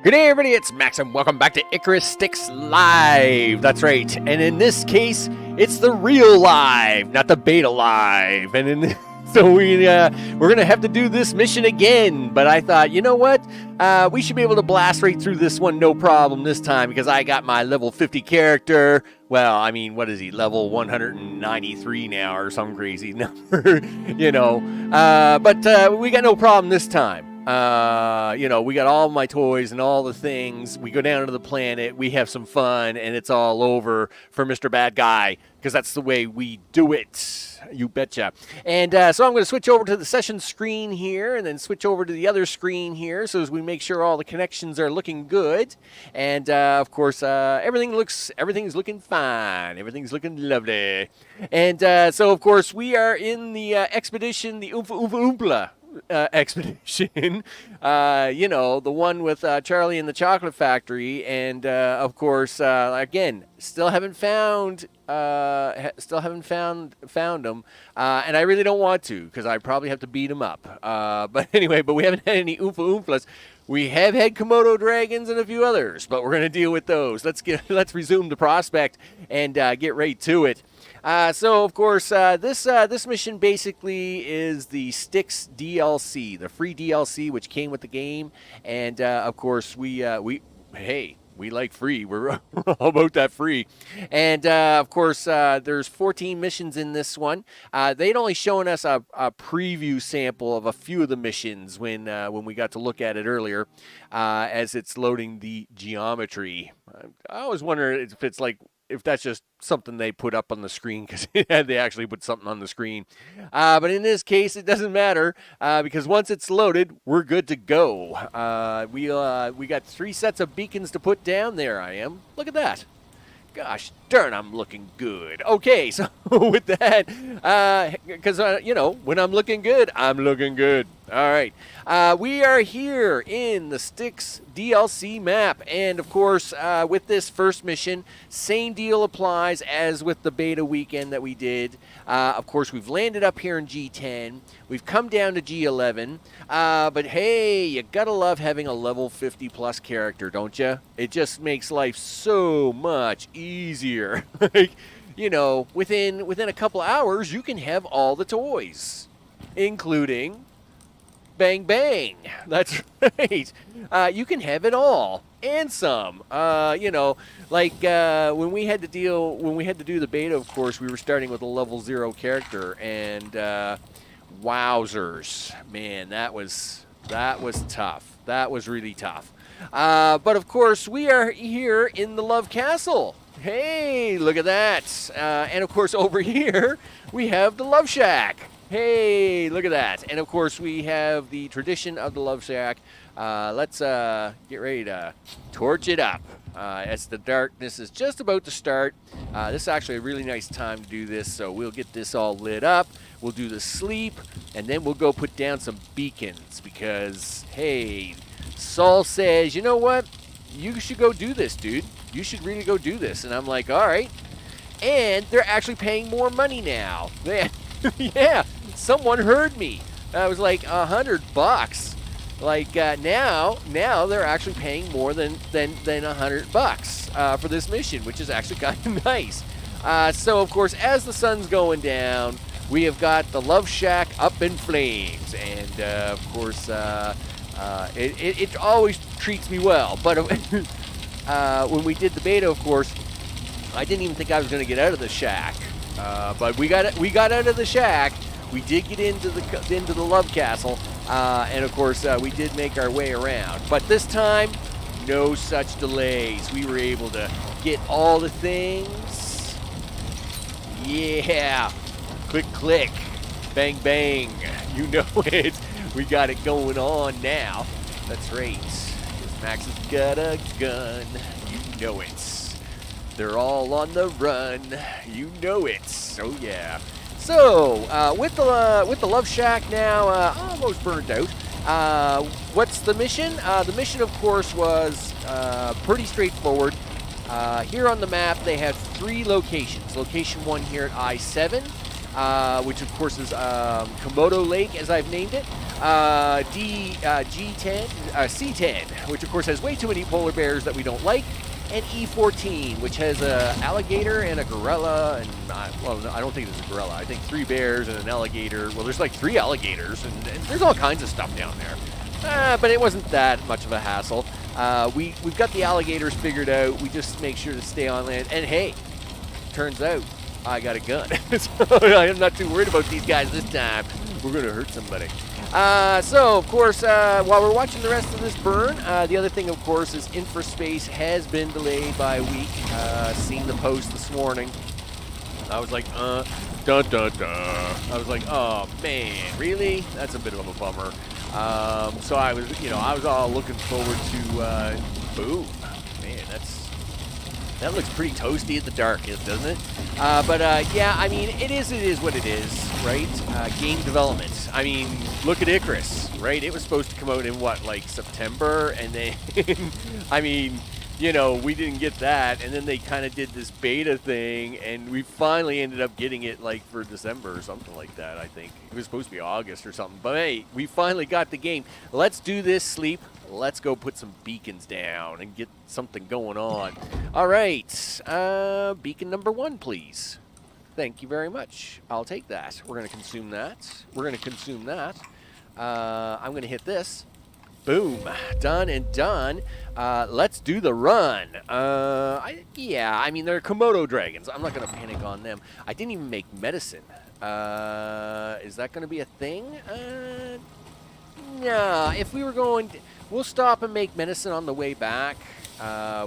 Good day, everybody. It's Max, and welcome back to Icarus STYX Live. That's right. And in this case, it's the real live, not the beta live. And so we're gonna have to do this mission again. But I thought, you know what? We should be able to blast right through this one, no problem this time, because I got my level 50 character. Well, I mean, what is he? Level 193 now, or some crazy number, you know. But we got no problem this time. You know, we got all my toys and all the things. We go down to the planet, we have some fun, and it's all over for Mr. Bad Guy, because that's the way we do it. You betcha. And so I'm going to switch over to the session screen here, and then switch over to the other screen here, so as we make sure all the connections are looking good. And of course, everything's looking fine. Everything's looking lovely. And so of course, we are in the expedition, the Oompa expedition, you know, the one with Charlie and the Chocolate Factory, and of course, again, still haven't found him, and I really don't want to, because I probably have to beat him up. But anyway, we haven't had any Oomphas. We have had Komodo dragons and a few others, but we're gonna deal with those. Let's resume the prospect and get right to it. So, of course, this mission basically is the STYX DLC, the free DLC, which came with the game. And, of course, we like free. We're all about that free. And, of course, there's 14 missions in this one. They'd only shown us a preview sample of a few of the missions when we got to look at it earlier, as it's loading the geometry. I always wonder if that's just something they put up on the screen, because they actually put something on the screen. But in this case, it doesn't matter, because once it's loaded, we're good to go. We got 3 sets of beacons to put down. There I am. Look at that. Gosh darn, I'm looking good. Okay, so with that, because, you know, when I'm looking good, I'm looking good. All right. We are here in the STYX DLC map. And, of course, with this first mission, same deal applies as with the beta weekend that we did. Of course, we've landed up here in G10. We've come down to G11. But, hey, you gotta love having a level 50-plus character, don't you? It just makes life so much easier. Like, you know, within a couple hours, you can have all the toys, including Bang Bang. That's right. You can have it all and some. You know, like when we had to do the beta, of course, we were starting with a level 0 character, and wowzers, man, that was tough. That was really tough. But of course, we are here in the Love Castle. Hey, look at that. And of course, over here, we have the Love Shack. Hey, look at that. And of course, we have the tradition of the Love Shack. Let's get ready to torch it up as the darkness is just about to start. This is actually a really nice time to do this, so we'll get this all lit up. We'll do the sleep, and then we'll go put down some beacons, because, hey, Saul says, you know what? You should go do this, dude. You should really go do this. And I'm like, all right. And they're actually paying more money now. Yeah, someone heard me. I was like, $100. Like, now they're actually paying more than $100 for this mission, which is actually kind of nice. So, of course, as the sun's going down, we have got the Love Shack up in flames. And, of course, it always treats me well. But when we did the beta, of course, I didn't even think I was going to get out of the shack. But we got out of the shack. We did get into the Love Castle, and of course we did make our way around. But this time, no such delays. We were able to get all the things. Yeah, click, bang bang. You know it. We got it going on now. That's right. 'Cause Max has got a gun. You know it. They're all on the run. You know it. Oh yeah. So with the Love Shack now almost burned out. What's the mission? The mission, of course, was pretty straightforward. Here on the map, they have 3 locations. Location 1 here at I-7. which of course is Komodo Lake, as I've named it. G10, C10, which of course has way too many polar bears that we don't like. And E14, which has a alligator and a gorilla, and well, no, I don't think there's a gorilla. I think 3 bears and an alligator. Well, there's like 3 alligators, and there's all kinds of stuff down there. But it wasn't that much of a hassle. We've got the alligators figured out. We just make sure to stay on land. And hey, turns out I got a gun, so I'm not too worried about these guys this time. We're gonna hurt somebody. So, of course, while we're watching the rest of this burn, the other thing, of course, is infraspace has been delayed by a week. Seen the post this morning. I was like, dun, dun, dun. I was like, oh, man, really? That's a bit of a bummer. So I was, I was all looking forward to, boom. Man, that looks pretty toasty in the dark, doesn't it? Yeah, I mean, it is what it is, right? Game development. I mean, look at Icarus, right? It was supposed to come out in what, like September? And then, I mean, we didn't get that. And then they kind of did this beta thing, and we finally ended up getting it like for December or something like that, I think. It was supposed to be August or something. But hey, we finally got the game. Let's do this, Sleep. Let's go put some beacons down and get something going on. All right. Beacon number 1, please. Thank you very much. I'll take that. We're going to consume that. We're going to consume that. I'm going to hit this. Boom. Done and done. Let's do the run. Yeah, I mean, they're Komodo dragons. I'm not going to panic on them. I didn't even make medicine. Is that going to be a thing? No. If we were going... We'll stop and make medicine on the way back.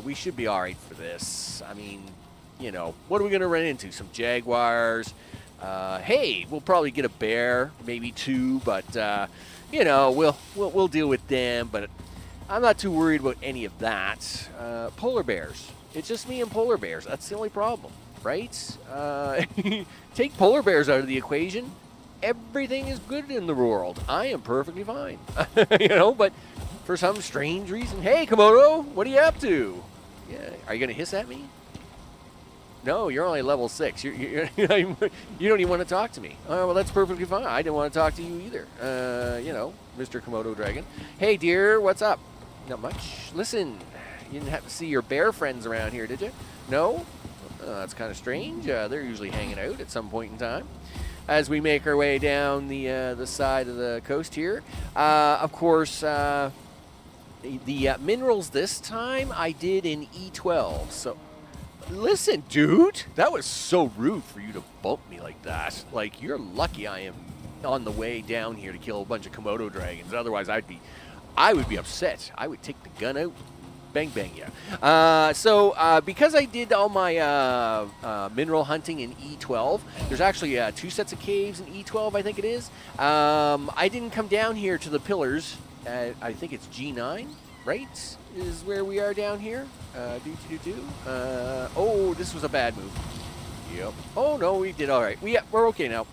We should be all right for this. I mean, what are we going to run into? Some jaguars. Hey, we'll probably get a bear, maybe 2, but, we'll deal with them. But I'm not too worried about any of that. Polar bears. It's just me and polar bears. That's the only problem, right? Take polar bears out of the equation. Everything is good in the world. I am perfectly fine. But... For some strange reason. Hey, Komodo, what are you up to? Yeah, are you going to hiss at me? No, you're only level 6. You don't even want to talk to me. Oh, well, that's perfectly fine. I didn't want to talk to you either. Mr. Komodo Dragon. Hey, dear, what's up? Not much. Listen, you didn't have to see your bear friends around here, did you? No? That's kind of strange. They're usually hanging out at some point in time. As we make our way down the side of the coast here. Of course... The minerals this time I did in E12. So, listen, dude, that was so rude for you to bump me like that. Like, you're lucky I am on the way down here to kill a bunch of Komodo dragons. Otherwise, I would be upset. I would take the gun out, bang, bang, yeah. Because I did all my mineral hunting in E12, there's actually 2 sets of caves in E12, I think it is. I didn't come down here to the pillars. I think it's G9, right? Is where we are down here. Oh, this was a bad move. Yep. Oh no, we did all right. We're okay now.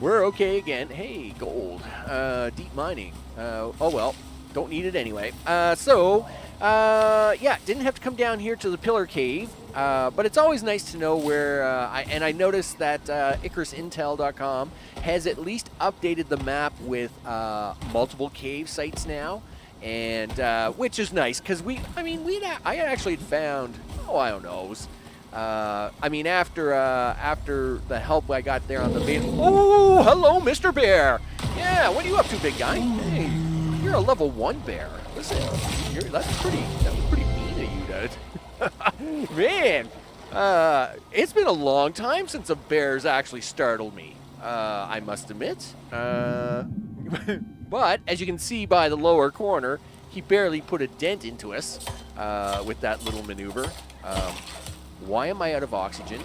we're okay again. Hey, gold. Deep mining. Oh well, don't need it anyway. Yeah, didn't have to come down here to the pillar cave. But it's always nice to know where, I noticed that IcarusIntel.com has at least updated the map with multiple cave sites now, and which is nice because I actually had found, I don't know, after the help I got there on the base. Oh, hello, Mr. Bear. Yeah, what are you up to, big guy? Hey, you're a level 1 bear. Listen, that was pretty mean of you, dude. Man, it's been a long time since a bear's actually startled me, I must admit. But, as you can see by the lower corner, he barely put a dent into us with that little maneuver. Why am I out of oxygen?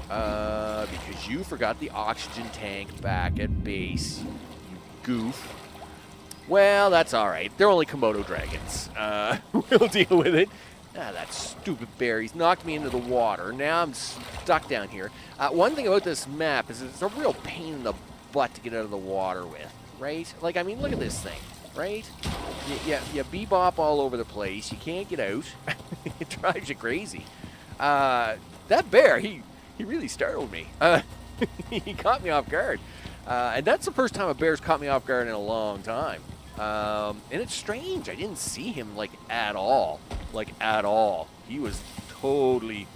Because you forgot the oxygen tank back at base, you goof. Well, that's all right. They're only Komodo dragons. We'll deal with it. That stupid bear. He's knocked me into the water. Now I'm stuck down here. One thing about this map is it's a real pain in the butt to get out of the water with, right? Like, I mean, look at this thing, right? You bebop all over the place. You can't get out. It drives you crazy. That bear, he really startled me. He caught me off guard. And that's the first time a bear's caught me off guard in a long time. And it's strange. I didn't see him, like, at all. Like, at all. He was totally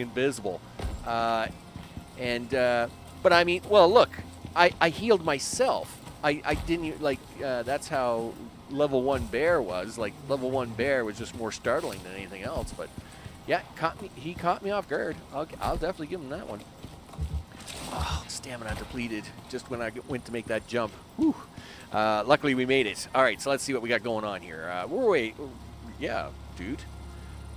invisible. But I mean, well, look, I healed myself. I didn't, like, that's how level 1 bear was. Like, level 1 bear was just more startling than anything else. But, yeah, he caught me off guard. I'll definitely give him that one. Oh, stamina depleted just when I went to make that jump. Whew. Luckily, we made it. All right, so let's see what we got going on here. Yeah, dude.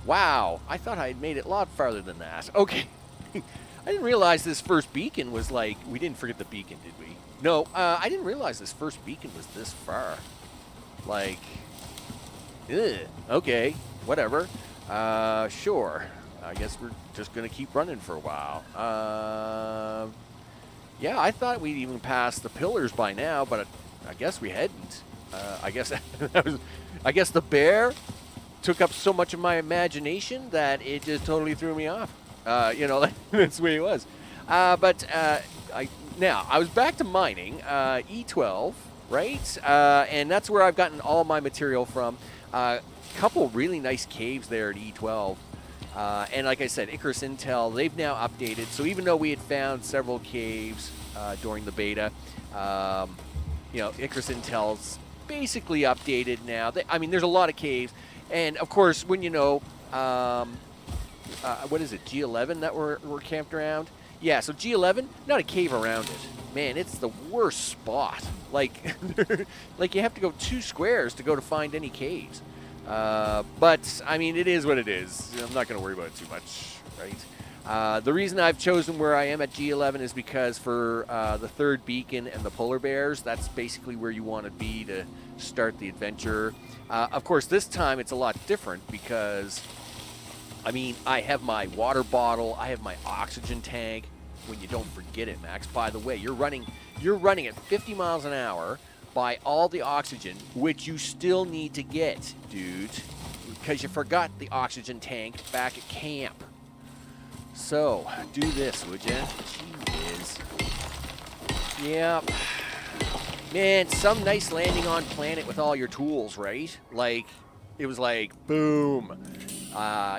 Wow, I thought I had made it a lot farther than that. Okay. I didn't realize this first beacon was like... We didn't forget the beacon, did we? No, I didn't realize this first beacon was this far. Like... Ugh, okay, whatever. Sure. I guess we're just going to keep running for a while. Yeah, I thought we'd even pass the pillars by now, but I guess we hadn't. I guess the bear took up so much of my imagination that it just totally threw me off. You know, that's the way it was. Now, I was back to mining, E12, right? And that's where I've gotten all my material from. Couple really nice caves there at E12. And like I said, Icarus Intel, they've now updated. So even though we had found several caves during the beta, you know, Icarus Intel's basically updated now. I mean, there's a lot of caves. And, of course, when you know, what is it, G11 that we're camped around? Yeah, so G11, not a cave around it. Man, it's the worst spot. Like, like you have to go 2 squares to go to find any caves. But, I mean, it is what it is. I'm not going to worry about it too much, right? The reason I've chosen where I am at G11 is because for the 3rd beacon and the polar bears, that's basically where you want to be to start the adventure. Of course, this time it's a lot different because, I mean, I have my water bottle, I have my oxygen tank. When you don't forget it, Max. By the way, you're running at 50 miles an hour. Buy all the oxygen, which you still need to get, dude, because you forgot the oxygen tank back at camp. So, do this, would ya? Jeez. Yeah. Man, some nice landing on planet with all your tools, right? Like, it was like, boom.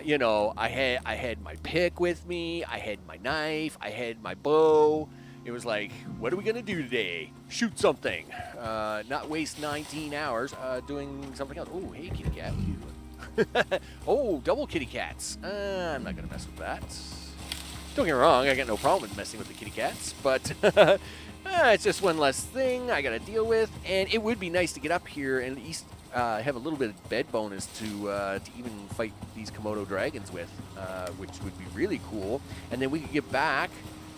You know, I had my pick with me, I had my knife, I had my bow. It was like, what are we going to do today? Shoot something. Not waste 19 hours doing something else. Oh, hey, kitty cat. What are you doing? Oh, double kitty cats. I'm not going to mess with that. Don't get me wrong, I got no problem with messing with the kitty cats, but it's just one less thing I got to deal with. And it would be nice to get up here and at least have a little bit of bed bonus to even fight these Komodo dragons with, which would be really cool. And then we could get back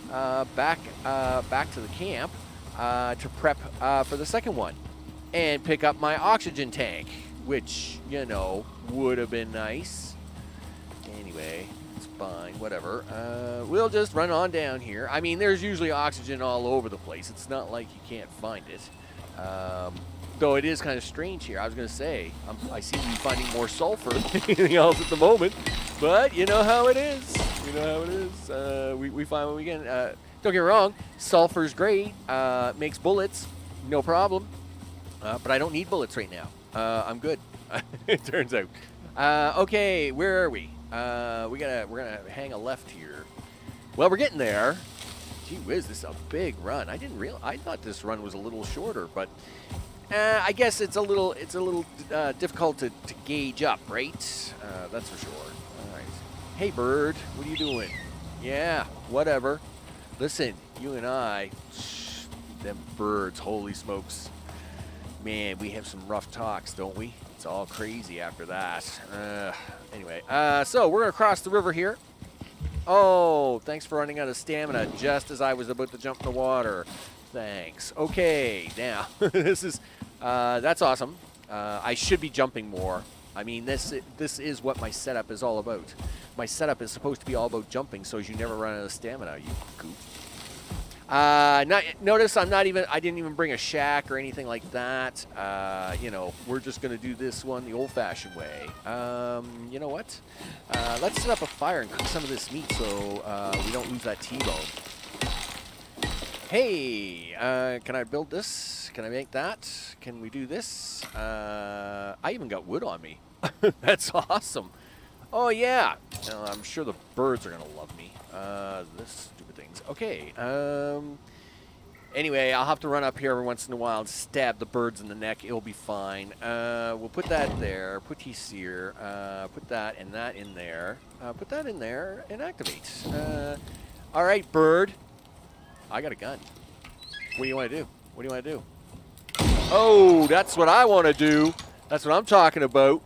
to the camp to prep for the second one and pick up my oxygen tank, which, you know, would have been nice. Anyway, it's fine, whatever. We'll just run on down here. I mean, there's usually oxygen all over the place. It's not like you can't find it. Though it is kind of strange here. I was going to say, I seem to be finding more sulfur than anything else at the moment. But you know how it is. You know how it is. We find what we can. Don't get me wrong. Sulfur's great. Makes bullets. No problem. But I don't need bullets right now. I'm good. It turns out. Okay, where are we? We're gonna hang a left here. Well, we're getting there. Gee whiz, this is a big run. I thought this run was a little shorter, but I guess it's a little difficult to gauge up, right? That's for sure. All right. Hey, bird, what are you doing? Yeah, whatever. Listen, you and I, them birds, holy smokes. Man, we have some rough talks, don't we? It's all crazy after that. Anyway, so we're going to cross the river here. Oh, thanks for running out of stamina just as I was about to jump in the water. Thanks. Okay, now, that's awesome. I should be jumping more. I mean, this is what my setup is all about. My setup is supposed to be all about jumping so as you never run out of stamina, you goof. Notice I didn't even bring a shack or anything like that. You know, we're just going to do this one the old-fashioned way. You know what? Let's set up a fire and cook some of this meat so we don't lose that T-bone. Hey, can I build this? Can I make that? Can we do this? I even got wood on me. That's awesome. Oh, yeah. I'm sure the birds are going to love me. This stupid things. Okay. Anyway, I'll have to run up here every once in a while and stab the birds in the neck. It'll be fine. We'll put that there. Put these here. Put that and that in there. Put that in there and activate. All right, bird. I got a gun. What do you want to do? What do you want to do? Oh, that's what I want to do. That's what I'm talking about.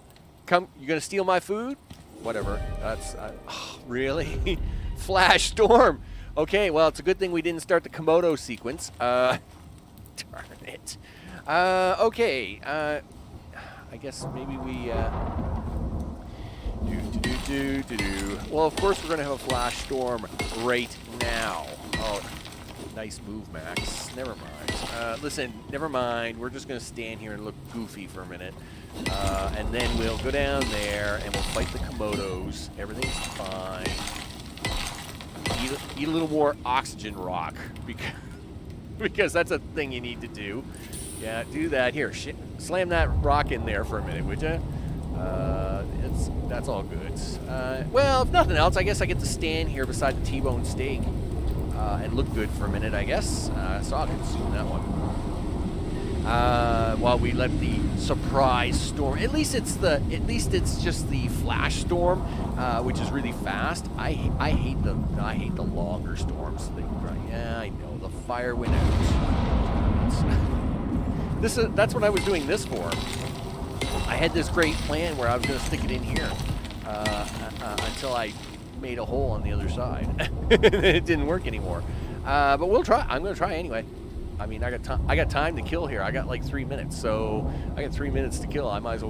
Come, you gonna steal my food? Whatever. That's oh, really flash storm. Okay, well, it's a good thing we didn't start the Komodo sequence. Darn it. Okay. I guess maybe we Well, of course we're gonna have a flash storm right now. Oh. Nice move, Max. Never mind. Listen, never mind. We're just going to stand here and look goofy for a minute. And then we'll go down there and we'll fight the Komodos. Everything's fine. Eat a little more oxygen rock because that's a thing you need to do. Yeah, do that. Here, slam that rock in there for a minute, would you? That's all good. Well, if nothing else, I guess I get to stand here beside the T-bone steak. And look good for a minute, I guess. So I'll consume that one. While we let the surprise storm. At least it's just the flash storm, which is really fast. I hate the longer storms. Yeah, I know the fire went out. That's what I was doing this for. I had this great plan where I was going to stick it in here until I made a hole on the other side. It didn't work anymore. But we'll try. I'm going to try anyway. I mean, I got time to kill here. I got like 3 minutes, so I got 3 minutes to kill. I might as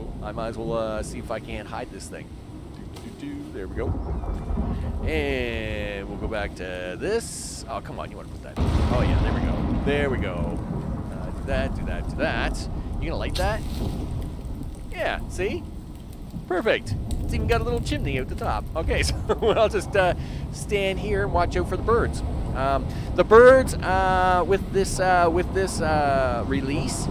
well see if I can't hide this thing. There we go. And we'll go back to this. Oh, come on, you want to put that? Oh yeah, there we go. There we go. Do that. Do that. Do that. You gonna like that? Yeah. See? Perfect. It's even got a little chimney at the top. Okay, so I'll just stand here and watch out for the birds. The birds with this release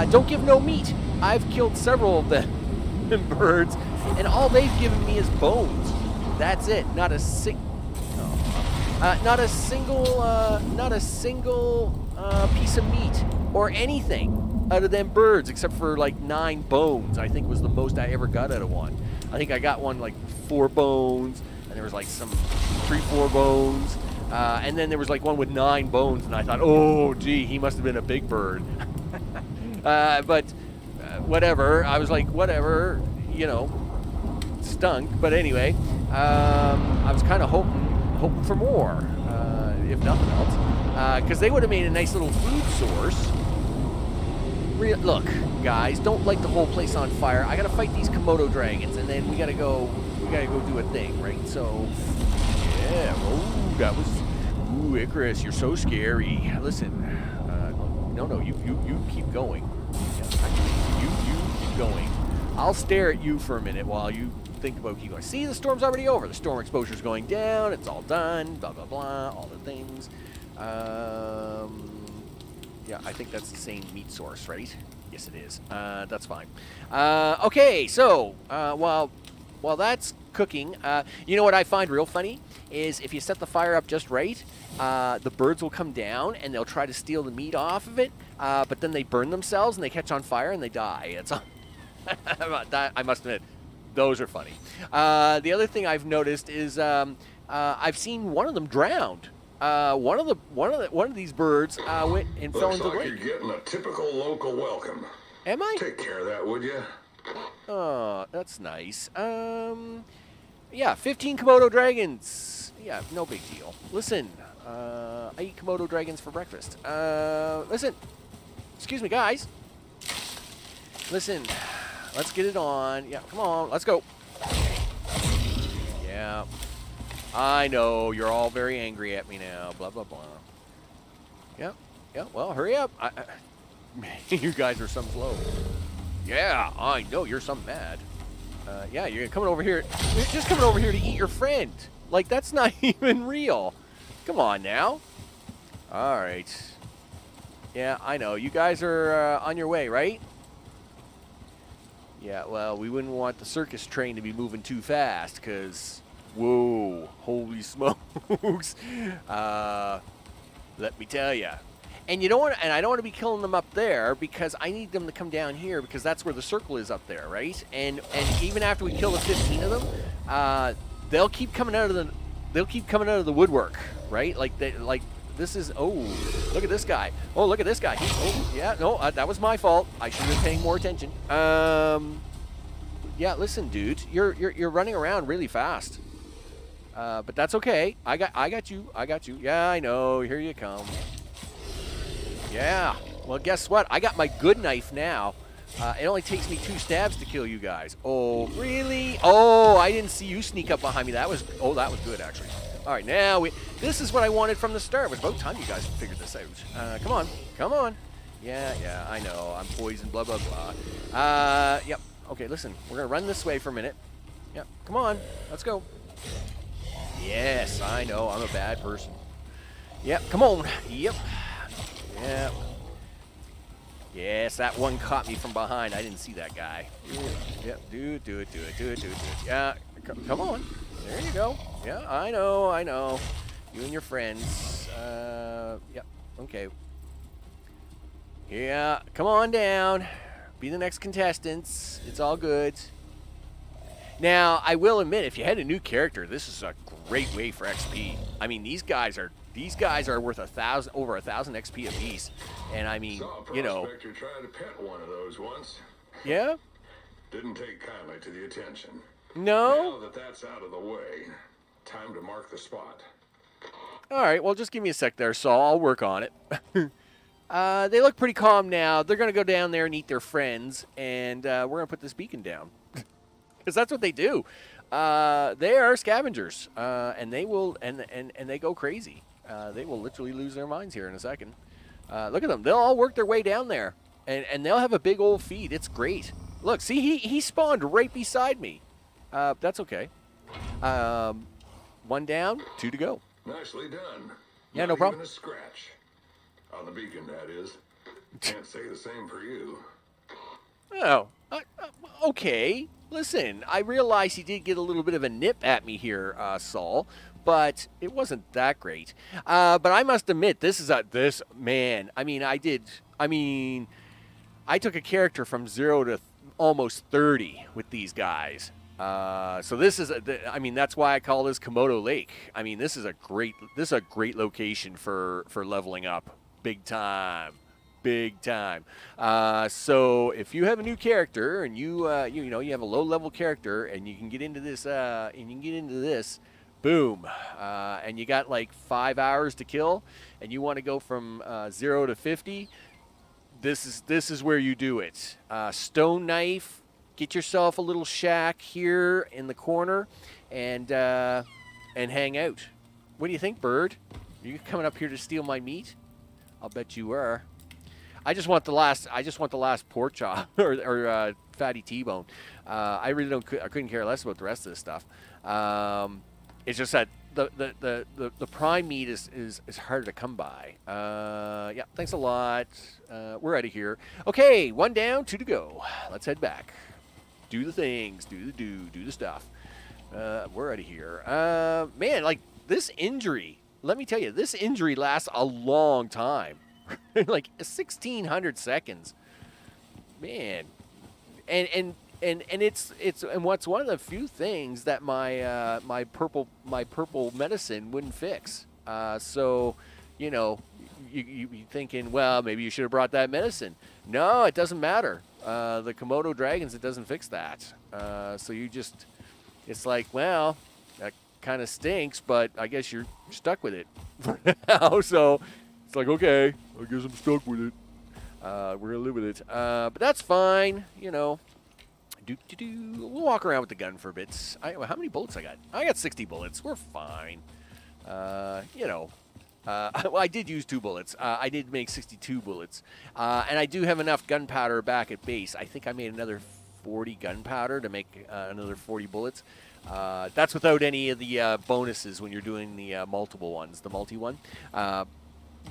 don't give no meat. I've killed several of them birds, and all they've given me is bones. That's it. Not a single piece of meat or anything out of them birds, except for like 9 bones. I think was the most I ever got out of one. I think I got one like 4 bones, and there was like some 3-4 bones, and then there was like one with 9 bones, and I thought, oh gee, he must have been a big bird. But whatever. I was like, whatever, you know, stunk. But anyway, I was kind of hoping for more, if nothing else, because they would have made a nice little food source. Look, guys, don't light the whole place on fire. I gotta fight these Komodo dragons, and then we gotta go do a thing, right? So, yeah. Oh, that was. Ooh, Icarus, you're so scary. Listen, no, you keep going. Yeah, you keep going. I'll stare at you for a minute while you think about keep going. See, the storm's already over. The storm exposure's going down. It's all done. Blah blah blah. All the things. Yeah, I think that's the same meat source, right? Yes, it is. That's fine. Okay, so while that's cooking, you know what I find real funny is if you set the fire up just right, the birds will come down and they'll try to steal the meat off of it, but then they burn themselves and they catch on fire and they die. It's I must admit, those are funny. The other thing I've noticed is I've seen one of them drowned. One of these birds went and fell into the lake. Looks like you're getting a typical local welcome. Am I? Take care of that, would you? Oh, that's nice. Yeah, 15 Komodo dragons. Yeah, no big deal. Listen, I eat Komodo dragons for breakfast. Listen, excuse me, guys. Listen, let's get it on. Yeah, come on, let's go. Yeah. I know, you're all very angry at me now, blah, blah, blah. Yeah, well, hurry up. You guys are some slow. Yeah, I know, you're some mad. Yeah, you're coming over here. You're just coming over here to eat your friend. Like, that's not even real. Come on now. All right. Yeah, I know. You guys are on your way, right? Yeah, well, we wouldn't want the circus train to be moving too fast, because, whoa, holy smokes. Let me tell you. And you don't want, and I don't want to be killing them up there, because I need them to come down here, because that's where the circle is up there, right? And even after we kill the 15 of them, they'll keep coming out of the woodwork, right? Like this is, oh, look at this guy. Oh, look at this guy. Oh, yeah, no, that was my fault. I should have been paying more attention. Yeah, listen, dude, you're running around really fast. But that's okay. I got you. Yeah, I know. Here you come. Yeah. Well, guess what? I got my good knife now. It only takes me 2 stabs to kill you guys. Oh, really? Oh, I didn't see you sneak up behind me. That was good, actually. All right, now this is what I wanted from the start. It was about time you guys figured this out. Come on. Yeah, I know. I'm poisoned, blah, blah, blah. Yep. Okay, listen. We're going to run this way for a minute. Yep. Come on. Let's go. Yes, I know. I'm a bad person. Yep. Come on. Yep. Yep. Yes, that one caught me from behind. I didn't see that guy. Yep. Do it. Yeah. Come on. There you go. Yeah, I know. You and your friends. Yep. Okay. Yeah, come on down. Be the next contestants. It's all good. Now, I will admit, if you had a new character, this is a great way for XP. I mean, these guys are worth over 1,000 XP apiece, and I mean, you know. Prospector tried to pet one of those once. Yeah. Didn't take kindly to the attention. No. Now that's out of the way, time to mark the spot. All right. Well, just give me a sec there, Saul. I'll work on it. They look pretty calm now. They're gonna go down there and eat their friends, and we're gonna put this beacon down. Because that's what they do. They are scavengers, and they will and they go crazy. They will literally lose their minds here in a second. Look at them; they'll all work their way down there, and they'll have a big old feed. It's great. Look, see, he spawned right beside me. That's okay. 1 down, 2 to go. Nicely done. Yeah, Not no problem. Even a scratch on the beacon, that is. Can't say the same for you. Oh, okay. Listen, I realize he did get a little bit of a nip at me here, Saul, but it wasn't that great. But I must admit, this man. I mean, I took a character from 0 to almost 30 with these guys. So this is, that's why I call this Komodo Lake. I mean, this is a great location for leveling up, big time. So if you have a new character and you have a low level character and you can get into this, boom, and you got like 5 hours to kill, and you want to go from 0 to 50, this is where you do it. Stone knife. Get yourself a little shack here in the corner, and hang out. What do you think, Bird? Are you coming up here to steal my meat? I'll bet you are. I just want the last pork chop or fatty T-bone. I couldn't care less about the rest of this stuff. It's just that the prime meat is harder to come by. Yeah, thanks a lot. We're out of here. Okay, 1 down, 2 to go. Let's head back. Do the things, do the stuff. We're out of here. Man, like this injury, let me tell you, this injury lasts a long time. Like 1,600 seconds. Man. And it's what's one of the few things that my purple medicine wouldn't fix. So, you thinking, well, maybe you should have brought that medicine. No, it doesn't matter. The Komodo dragons, it doesn't fix that. So it's like, well, that kind of stinks, but I guess you're stuck with it for now. So it's like, okay, I guess I'm stuck with it. We're gonna live with it. But that's fine, We'll walk around with the gun for a bit. How many bullets I got? I got 60 bullets. We're fine. Well, I did use 2 bullets. I did make 62 bullets. And I do have enough gunpowder back at base. I think I made another 40 gunpowder to make another 40 bullets. That's without any of the bonuses when you're doing the multiple ones, the multi one.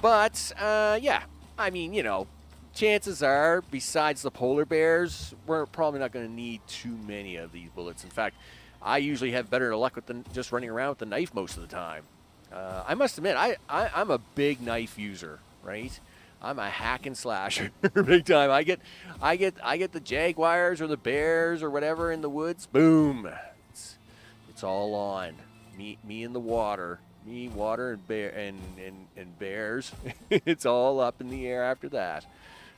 But, yeah, I mean, you know, chances are, besides the polar bears, we're probably not going to need too many of these bullets. In fact, I usually have better luck with just running around with the knife most of the time. I must admit, I'm a big knife user, right? I'm a hack and slasher big time. I get the jaguars or the bears or whatever in the woods. Boom, it's all on. Me in the water. Me, water, and bear and bears. It's all up in the air after that.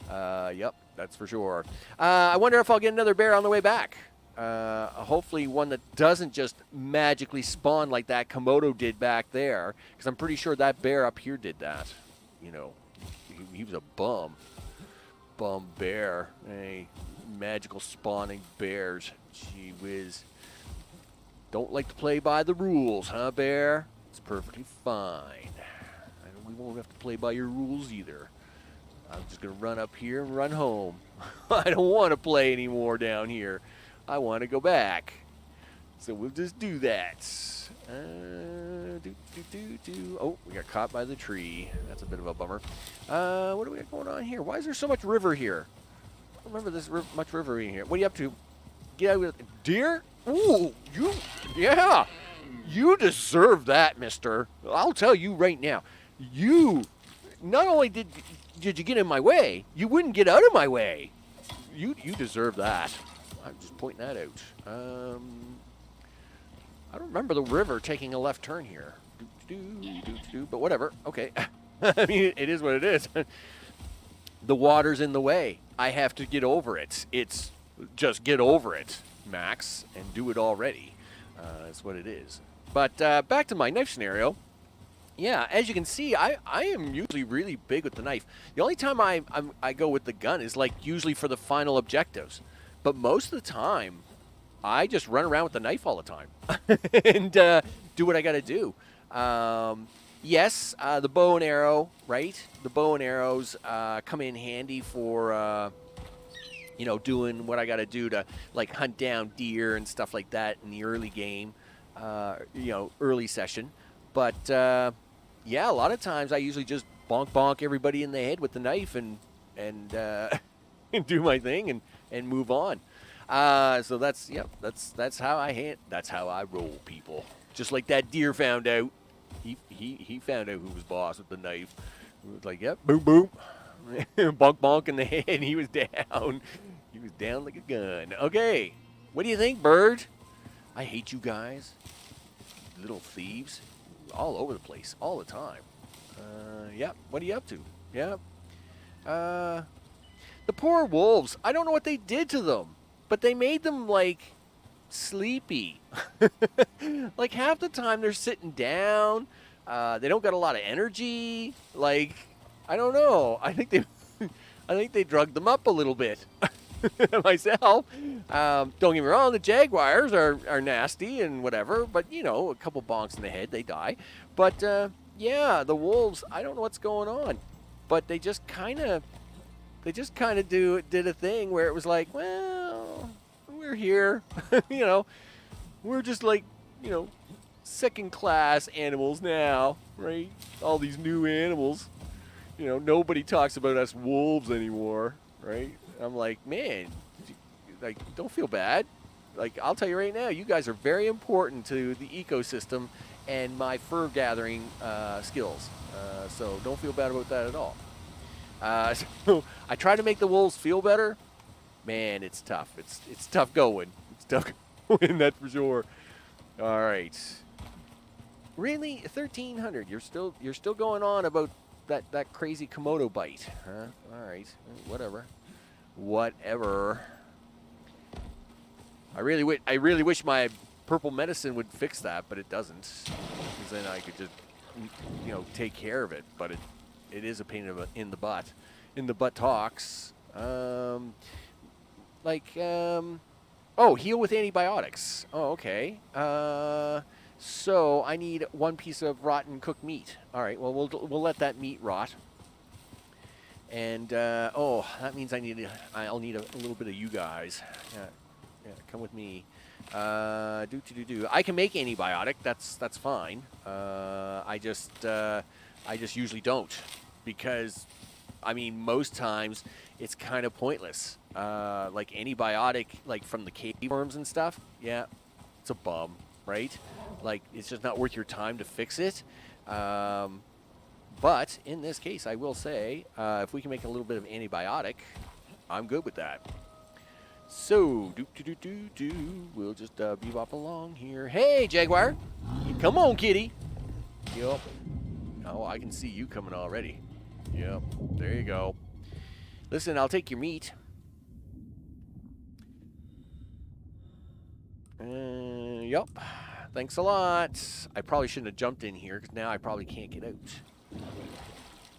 Yep, that's for sure. I wonder if I'll get another bear on the way back. Hopefully one that doesn't just magically spawn like that Komodo did back there, because I'm pretty sure that bear up here did that. You know, he was a bum bear. Hey, magical spawning bears. Gee whiz. Don't like to play by the rules, huh, bear? It's perfectly fine. We won't have to play by your rules either. I'm just going to run up here and run home. I don't want to play anymore down here. I want to go back. So we'll just do that. Oh, we got caught by the tree. That's a bit of a bummer. What do we got going on here? Why is there so much river here? I don't remember this much river in here. What are you up to? Get out with deer? Ooh, yeah. You deserve that, mister. I'll tell you right now. You, not only did you get in my way, you wouldn't get out of my way. You deserve that. I'm just pointing that out. I don't remember the river taking a left turn here. But whatever. Okay. I mean, it is what it is. The water's in the way. I have to get over it. It's just get over it, Max, and do it already. That's what it is. But back to my knife scenario. Yeah, as you can see, I am usually really big with the knife. The only time I go with the gun is like usually for the final objectives. But most of the time, I just run around with the knife all the time and do what I got to do. Yes, the bow and arrow, right? The bow and arrows come in handy for, you know, doing what I got to do to like hunt down deer and stuff like that in the early game, you know, early session. But yeah, a lot of times I usually just bonk everybody in the head with the knife and and do my thing and move on. So that's how that's how I roll, people. Just like that deer found out. He found out who was boss with the knife. He was like, yep, boom boom, bonk in the head. He was down. He was down like a gun. Okay, what do you think, bird? I hate you guys, little thieves, all over the place, all the time. Yeah, what are you up to? Yeah. The poor wolves. I don't know what they did to them, but they made them like sleepy. Like half the time they're sitting down. They don't got a lot of energy. Like, I don't know. I think they drugged them up a little bit. Myself. Don't get me wrong, the jaguars are nasty and whatever, but you know, a couple bonks in the head, they die. But yeah, the wolves, I don't know what's going on, but they just kind of did a thing where it was like, well, we're here, you know, we're just like, you know, second-class animals now, right? All these new animals, you know, nobody talks about us wolves anymore, right? I'm like, man, like, don't feel bad. Like, I'll tell you right now, you guys are very important to the ecosystem and my fur gathering skills. So don't feel bad about that at all. So I try to make the wolves feel better. Man, it's tough. It's tough going. It's tough going, that's for sure. All right. Really, 1,300. You're still going on about that crazy Komodo bite, huh? All right. Whatever. I really wish my purple medicine would fix that, but it doesn't. Because then I could just, you know, take care of it. But it is a pain in the butt. In the buttocks. Oh, heal with antibiotics. Oh, okay. So I need 1 piece of rotten cooked meat. All right. Well, we'll let that meat rot. And oh, that means I'll need a little bit of you guys. Yeah, come with me. I can make antibiotic. That's fine. I just usually don't. because, I mean, most times it's kind of pointless. Like antibiotic, like from the cave worms and stuff, yeah, it's a bum, right? Like, it's just not worth your time to fix it. But in this case, I will say, if we can make a little bit of antibiotic, I'm good with that. So, we'll just bebop along here. Hey, Jaguar! Come on, kitty! Yup. Oh, I can see you coming already. Yep, there you go. Listen, I'll take your meat. Yup. Thanks a lot. I probably shouldn't have jumped in here, because now I probably can't get out.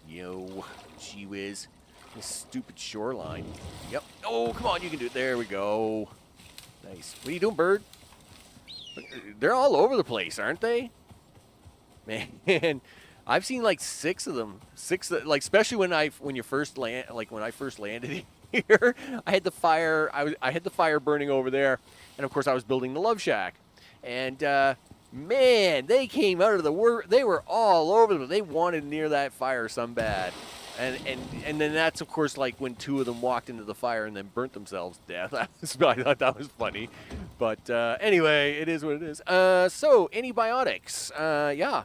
Yo, gee whiz. This stupid shoreline. Yep. Oh, come on, you can do it. There we go. Nice. What are you doing, bird? They're all over the place, aren't they? Man, I've seen like 6 of them. 6, like, especially when you first land, like when I first landed here. I had the fire. I had the fire burning over there, and of course I was building the love shack. And man, they came out of the work. They were all over them. They wanted near that fire some bad. And then that's, of course, like when 2 of them walked into the fire and then burnt themselves to death. I thought that was funny. But anyway, it is what it is. So, antibiotics. Yeah.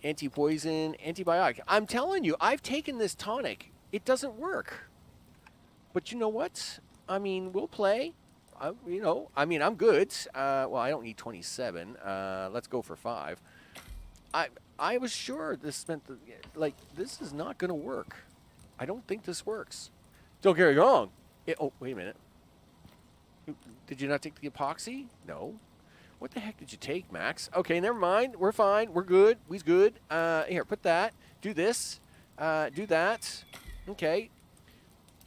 Anti-poison, antibiotic. I'm telling you, I've taken this tonic. It doesn't work. But you know what? I mean, we'll play. You know, I mean, I'm good. Well, I don't need 27. Let's go for 5. I was sure this meant that, like, this is not going to work. I don't think this works. Don't get me wrong. Oh, wait a minute. Did you not take the epoxy? No. What the heck did you take, Max? Okay, never mind. We're fine. We're good. We's good. Here, put that. Do this. Do that. Okay.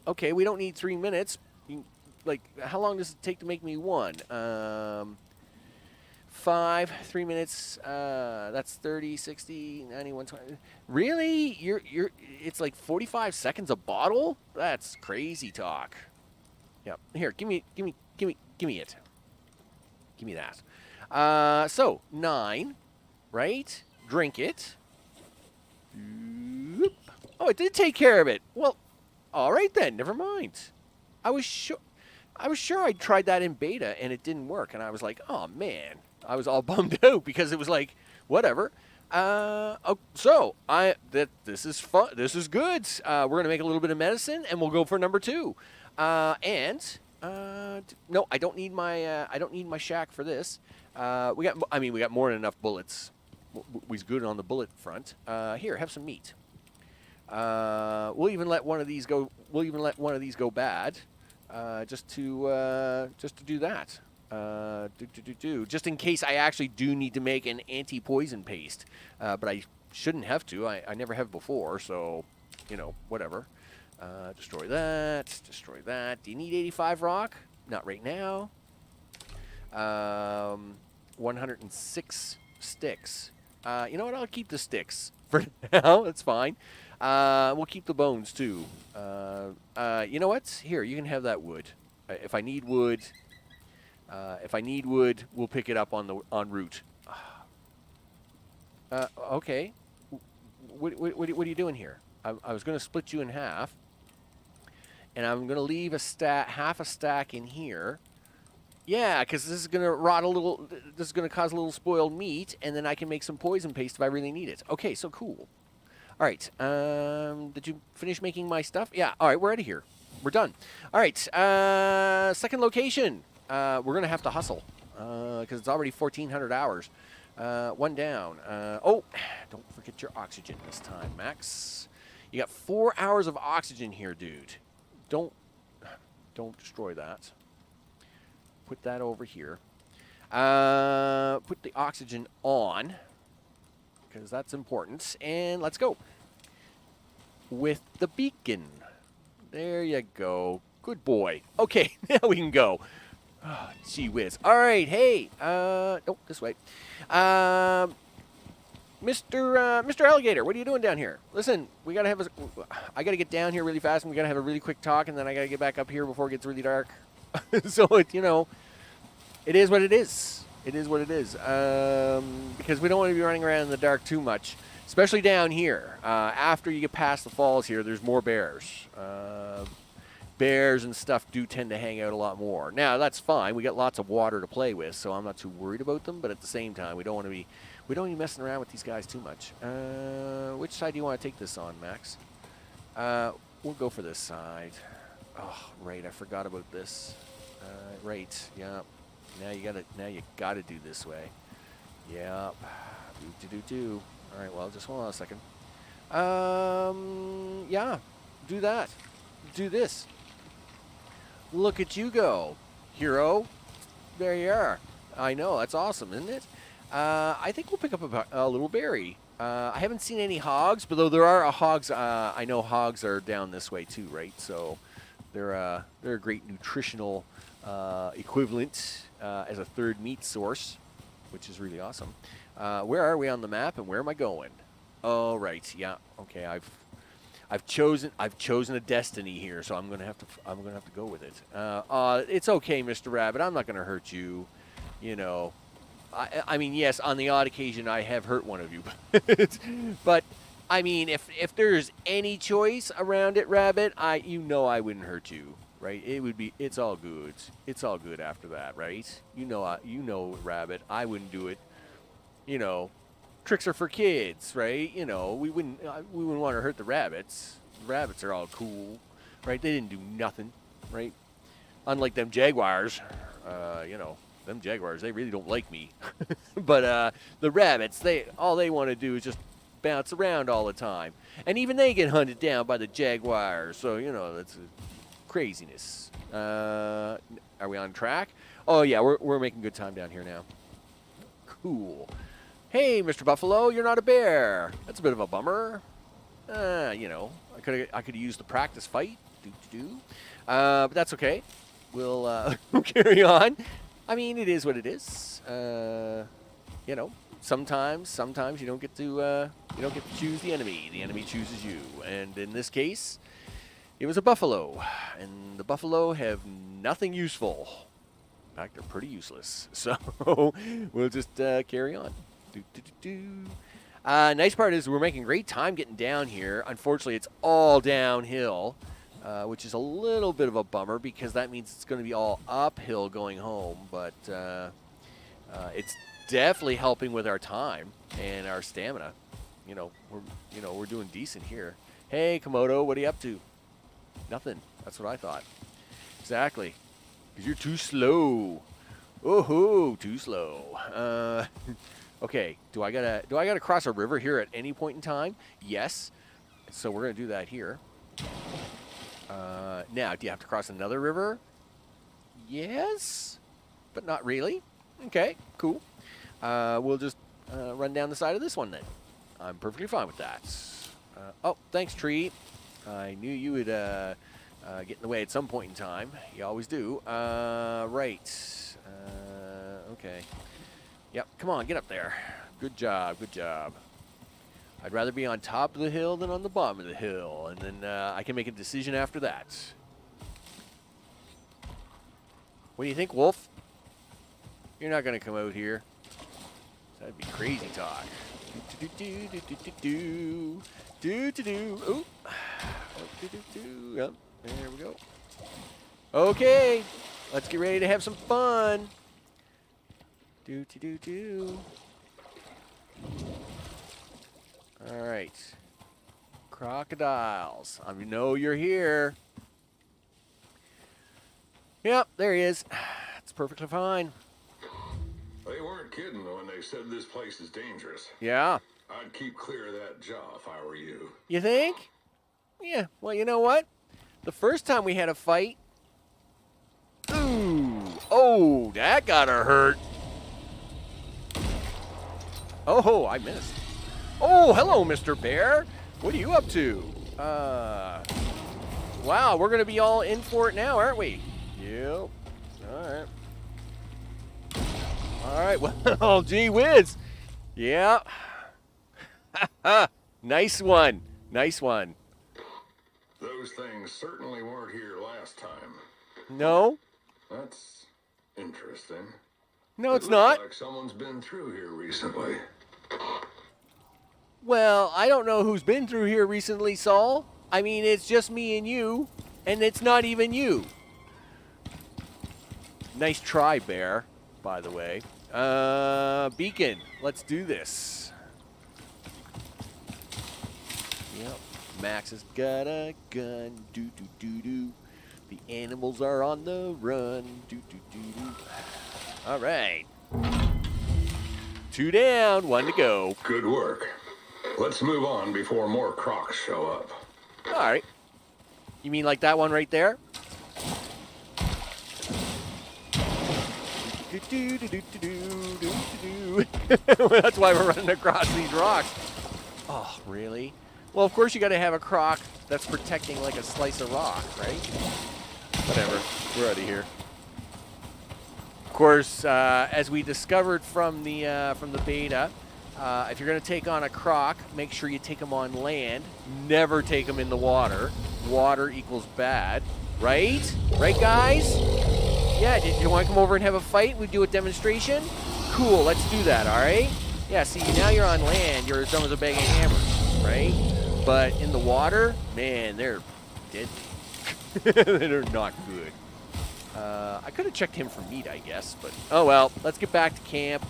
Okay, we don't need 3 minutes. Like, how long does it take to make me 1? 5, 3 minutes, that's 30, 60, 90, 120. Really? It's like 45 seconds a bottle? That's crazy talk. Yeah. Here, give me it. Give me that. So 9, right? Drink it. Oh, it did take care of it. Well, all right then, never mind. I was sure I tried that in beta and it didn't work, and I was like, oh man. I was all bummed out because it was like, whatever. So this is fun. This is good. We're gonna make a little bit of medicine, and we'll go for number 2. No, I don't need my shack for this. We got more than enough bullets. We's good on the bullet front. Here, have some meat. We'll even let one of these go. We'll even let one of these go bad, just to do that. Just in case I actually do need to make an anti-poison paste, but I shouldn't have to. I never have before, so, you know, whatever. Destroy that. Destroy that. Do you need 85 rock? Not right now. 106 sticks. You know what? I'll keep the sticks for now. That's fine. We'll keep the bones too. You know what? Here, you can have that wood. If I need wood. We'll pick it up en route. Okay. What are you doing here? I was going to split you in half, and I'm going to leave half a stack in here. Yeah, because this is going to rot a little. This is going to cause a little spoiled meat, and then I can make some poison paste if I really need it. Okay, so cool. All right. Did you finish making my stuff? Yeah. All right, we're out of here. We're done. All right. Second location. We're going to have to hustle because it's already 1,400 hours. 1 down. Oh, don't forget your oxygen this time, Max. You got 4 hours of oxygen here, dude. Don't destroy that. Put that over here. Put the oxygen on because that's important. And let's go. With the beacon. There you go. Good boy. Okay, now we can go. Oh, gee whiz. All right, hey. This way. Mr. Alligator, what are you doing down here? Listen, I got to get down here really fast, and we got to have a really quick talk, and then I got to get back up here before it gets really dark. So, it is what it is. It is what it is. Because we don't want to be running around in the dark too much. Especially down here. After you get past the falls here, there's more bears. Bears and stuff do tend to hang out a lot more. Now, that's fine. We got lots of water to play with, so I'm not too worried about them. But at the same time, we don't be messing around with these guys too much. Which side do you want to take this on, Max? We'll go for this side. Oh, right. I forgot about this. Right. Yeah. Now you gotta do this way. Yep. Do. All right. Well, just hold on a second. Yeah. Do that. Do this. Look at you go, hero. There you are. I know, that's awesome, isn't it? I think we'll pick up a little berry. I haven't seen any hogs, but though there are hogs, I know hogs are down this way too, right? So they're a great nutritional equivalent as a third meat source, which is really awesome. Where are we on the map, and where am I going? Oh, right. Yeah. Okay. I've chosen a destiny here, so I'm gonna have to go with it. It's okay, Mr. Rabbit. I'm not gonna hurt you. You know, I mean, yes, on the odd occasion I have hurt one of you, but I mean, if there's any choice around it, Rabbit, I wouldn't hurt you, right? It's all good. It's all good after that, right? You know, Rabbit, I wouldn't do it. You know. Tricks are for kids, right? You know, we wouldn't want to hurt the rabbits. The rabbits are all cool, right? They didn't do nothing, right? Unlike them jaguars, you know, them jaguars, they really don't like me. But the rabbits, all they want to do is just bounce around all the time, and even they get hunted down by the jaguars. So you know, that's craziness. Are we on track? Oh yeah, we're making good time down here now. Cool. Hey, Mr. Buffalo, you're not a bear. That's a bit of a bummer. You know, I could used the practice fight. But that's okay. We'll carry on. I mean, it is what it is. You know, sometimes you don't get to choose the enemy. The enemy chooses you. And in this case, it was a buffalo, and the buffalo have nothing useful. In fact, they're pretty useless. So we'll just carry on. Nice part is we're making great time getting down here. Unfortunately, it's all downhill, which is a little bit of a bummer because that means it's going to be all uphill going home. But it's definitely helping with our time and our stamina. You know, we're doing decent here. Hey, Komodo, what are you up to? Nothing. That's what I thought. Exactly. Because you're too slow. Oh, too slow. Okay, do I gotta cross a river here at any point in time? Yes. So we're gonna do that here. Now, do you have to cross another river? Yes, but not really. Okay, cool. We'll just run down the side of this one then. I'm perfectly fine with that. Oh, thanks, tree. I knew you would get in the way at some point in time. You always do. Right. Okay. Yep, come on, get up there. Good job, good job. I'd rather be on top of the hill than on the bottom of the hill, and then I can make a decision after that. What do you think, Wolf? You're not going to come out here. That'd be crazy talk. Ooh. Yep, there we go. Okay, let's get ready to have some fun. All right. Crocodiles. I know you're here. Yep, there he is. It's perfectly fine. They weren't kidding when they said this place is dangerous. Yeah. I'd keep clear of that jaw if I were you. You think? Yeah, well, you know what? The first time we had a fight... Ooh. Oh, that got her hurt. Oh, I missed. Oh, hello, Mr. Bear. What are you up to? Wow, we're going to be all in for it now, aren't we? Yep. All right, well, gee whiz. Yeah. Nice one. Nice one. Those things certainly weren't here last time. No? That's interesting. No, it's not. Like someone's been through here recently. Well, I don't know who's been through here recently, Saul. I mean, it's just me and you, and it's not even you. Nice try, Bear, by the way. Beacon, let's do this. Yep, Max has got a gun. Do-do-do-do. The animals are on the run. Do-do-do-do. All right. 2 down, 1 to go. Good work. Let's move on before more crocs show up. All right. You mean like that one right there? That's why we're running across these rocks. Oh, really? Well, of course you got to have a croc that's protecting like a slice of rock, right? Whatever. We're out of here. Of course, as we discovered from the beta, if you're going to take on a croc, make sure you take them on land. Never take them in the water. Water equals bad, right? Right, guys? Yeah, do you want to come over and have a fight? We do a demonstration? Cool, let's do that, all right? Yeah, see, now you're on land. You're as dumb as a bag of hammers, right? But in the water, man, they're deadly. They're not good. I could have checked him for meat, I guess, but oh well. Let's get back to camp.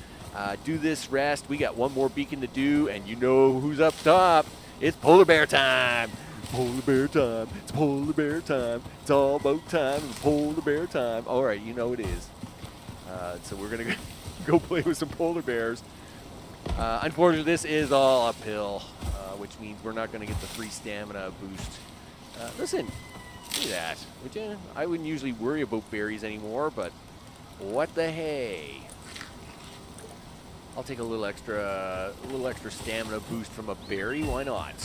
Do this rest. We got one more beacon to do, and you know who's up top. It's polar bear time. Polar bear time. It's polar bear time. It's all about time. It's polar bear time. All right, you know it is. So we're going to go play with some polar bears. Unfortunately, this is all uphill, which means we're not going to get the free stamina boost. Listen, look at that. Would you? I wouldn't usually worry about berries anymore, but what the hey? I'll take a little extra stamina boost from a berry. Why not?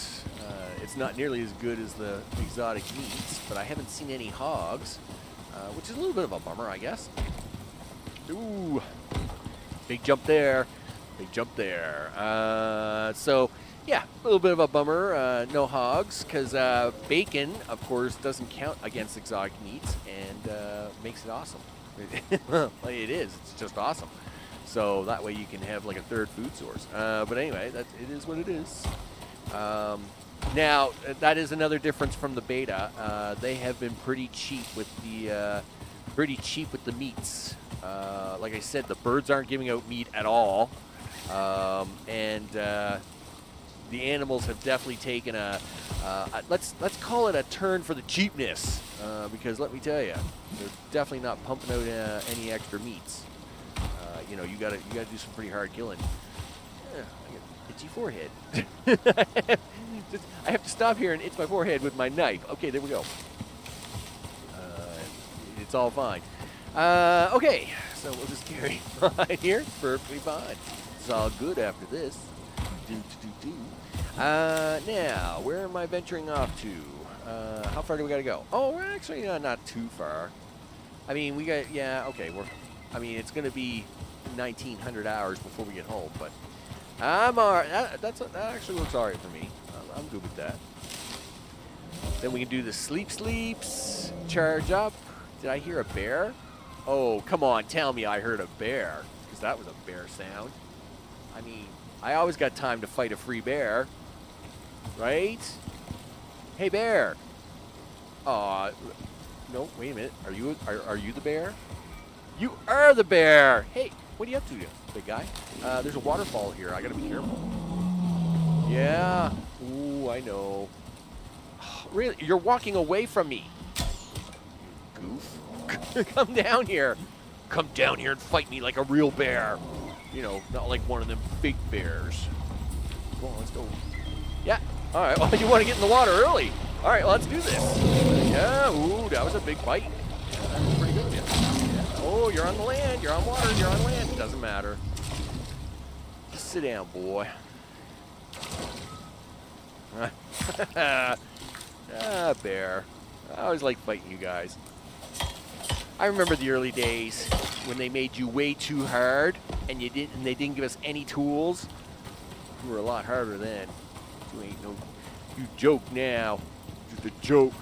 It's not nearly as good as the exotic meats, but I haven't seen any hogs, which is a little bit of a bummer, I guess. Ooh, big jump there. Big jump there. So, yeah, a little bit of a bummer. No hogs, because bacon, of course, doesn't count against exotic meats and makes it awesome. Well, it is. It's just awesome. So that way you can have like a third food source. But anyway, it is what it is. Now, that is another difference from the beta. They have been pretty cheap with the meats. Like I said, the birds aren't giving out meat at all. And the animals have definitely taken let's call it a turn for the cheapness, because let me tell you, they're definitely not pumping out any extra meats. You know, you gotta do some pretty hard killing. Yeah, I get itchy forehead. I have to stop here and itch my forehead with my knife. Okay, there we go. It's all fine. Okay, so we'll just carry on here. It's perfectly fine. It's all good after this. Now, where am I venturing off to? How far do we got to go? Oh, we're actually not too far. I mean, we got, yeah, okay. It's going to be 1,900 hours before we get home, but I'm all right. That actually looks all right for me. I'm good with that. Then we can do the sleeps, charge up. Did I hear a bear? Oh, come on, tell me I heard a bear, because that was a bear sound. I mean, I always got time to fight a free bear, right? Hey, bear. Aw, no, wait a minute. Are you the bear? You are the bear. Hey, what are you up to, big guy? There's a waterfall here. I gotta be careful. Yeah. Ooh, I know. Really? You're walking away from me. You goof. Come down here. Come down here and fight me like a real bear. You know, not like one of them big bears. Come on, let's go. Yeah. All right. Well, you want to get in the water early. All right, let's do this. Yeah. Ooh, that was a big bite. Yeah, that was pretty good. Yeah. Oh, you're on the land. You're on water. You're on land. It doesn't matter. Just sit down, boy. Bear. I always like fighting you guys. I remember the early days when they made you way too hard and they didn't give us any tools. You were a lot harder then. You joke now. Just a joke.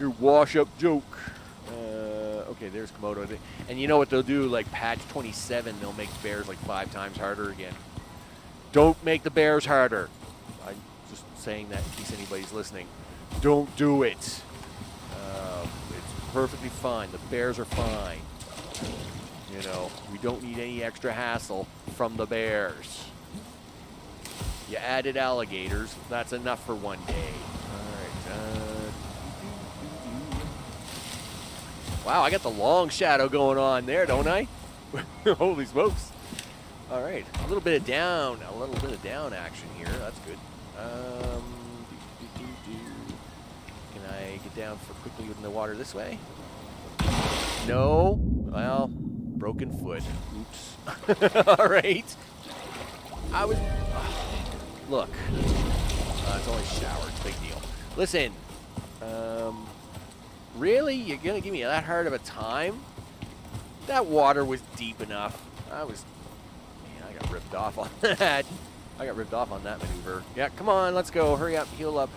Your wash-up joke. Okay, there's Komodo. And you know what they'll do? Like patch 27, they'll make bears like 5 times harder again. Don't make the bears harder. saying that in case anybody's listening. Don't do it. It's perfectly fine. The bears are fine. You know, we don't need any extra hassle from the bears. You added alligators. That's enough for one day. All right. Wow, I got the long shadow going on there, don't I? Holy smokes. All right, a little bit of down action here. That's good. Can I get down for quickly in the water this way? No. Well, broken foot. Oops. All right. I was. Look. It's only showered. Big deal. Listen. Really? You're gonna give me that hard of a time? That water was deep enough. I got ripped off on that. I got ripped off on that maneuver. Yeah, come on, let's go. Hurry up, heal up.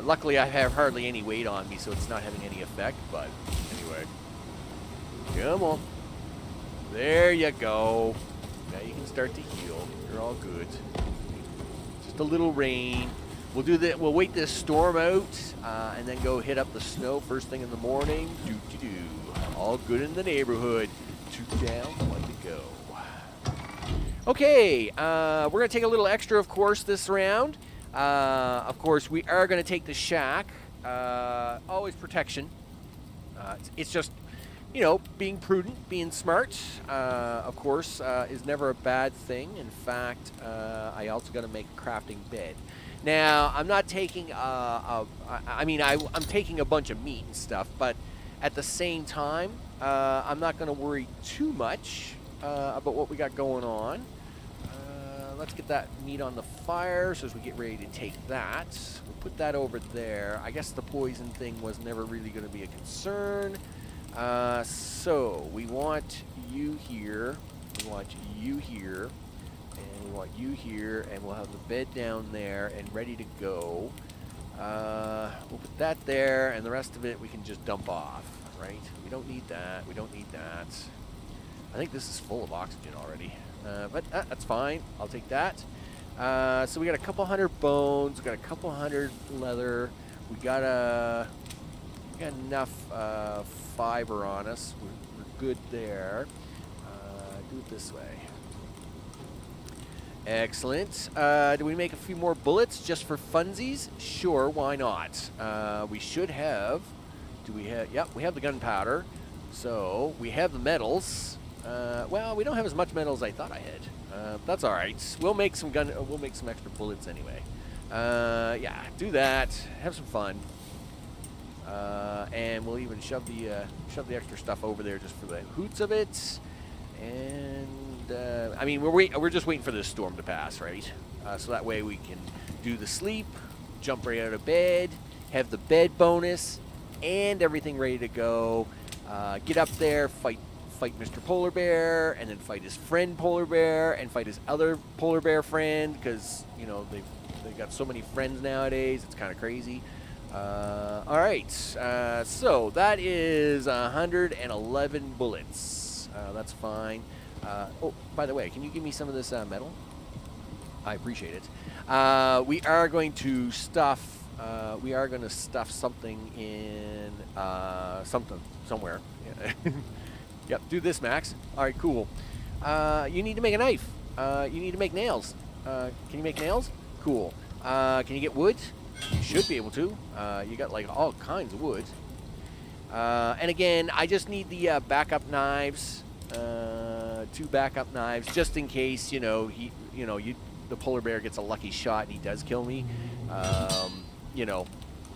Luckily, I have hardly any weight on me, so it's not having any effect. But anyway, come on. There you go. Now you can start to heal. You're all good. Just a little rain. We'll do that. We'll wait this storm out, and then go hit up the snow first thing in the morning. All good in the neighborhood. 2 down, 1 to go. Okay, we're going to take a little extra, of course, this round. Of course, we are going to take the shack. Always protection. It's just, you know, being prudent, being smart, of course, is never a bad thing. In fact, I also got to make a crafting bed. Now, I'm not taking, I'm taking a bunch of meat and stuff, but at the same time, I'm not going to worry too much about what we got going on. Let's get that meat on the fire so as we get ready to take that. We'll put that over there. I guess the poison thing was never really going to be a concern. So we want you here. We want you here. And we want you here. And we'll have the bed down there and ready to go. We'll put that there. And the rest of it we can just dump off. Right? We don't need that. We don't need that. I think this is full of oxygen already. But that's fine. I'll take that. So we got a couple hundred bones. We got a couple hundred leather. We got enough fiber on us. We're good there. Do it this way. Excellent. Do we make a few more bullets just for funsies? Sure, why not? We should have. Do we have? Yep, we have the gunpowder. So we have the metals. Well, we don't have as much metal as I thought I had. That's all right. We'll make some extra bullets anyway. Yeah, do that. Have some fun. And we'll even shove the extra stuff over there just for the hoots of it. And I mean, we're just waiting for this storm to pass, right? So that way we can do the sleep, jump right out of bed, have the bed bonus, and everything ready to go. Get up there, fight Mr. Polar Bear, and then fight his friend Polar Bear, and fight his other Polar Bear friend, because, you know, they've got so many friends nowadays. It's kind of crazy. All right, so that is 111 bullets. That's fine. Oh, by the way, can you give me some of this metal? I appreciate it. We are going to stuff something in somewhere. Yeah. Yep, do this, Max. All right, cool. You need to make a knife. You need to make nails. Can you make nails? Cool. Can you get wood? You should be able to. You got like all kinds of wood. And again, I just need the backup knives. 2 backup knives, just in case, the polar bear gets a lucky shot and he does kill me.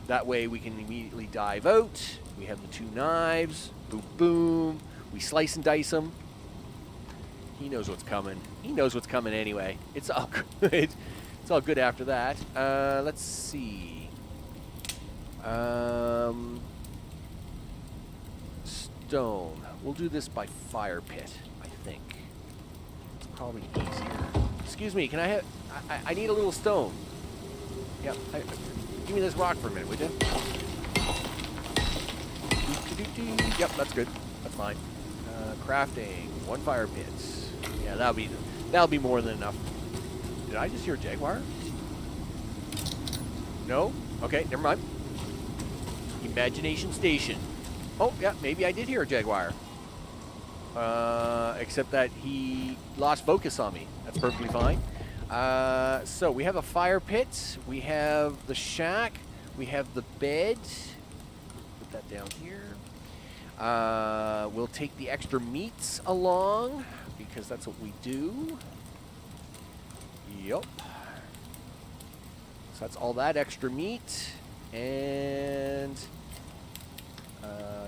That way we can immediately dive out. We have the 2 knives. Boom, boom. We slice and dice him. He knows what's coming. He knows what's coming anyway. It's all good. It's all good after that. Let's see. Stone. We'll do this by fire pit, I think. It's probably easier. Excuse me, can I have... I need a little stone. Yep. Give me this rock for a minute, would you? Yep, that's good. That's fine. Crafting. 1 fire pit. Yeah, that'll be more than enough. Did I just hear a jaguar? No? Okay, never mind. Imagination Station. Oh, yeah, maybe I did hear a jaguar. Except that he lost focus on me. That's perfectly fine. So we have a fire pit. We have the shack. We have the bed. Put that down here. We'll take the extra meats along because that's what we do. Yup. So that's all that extra meat. And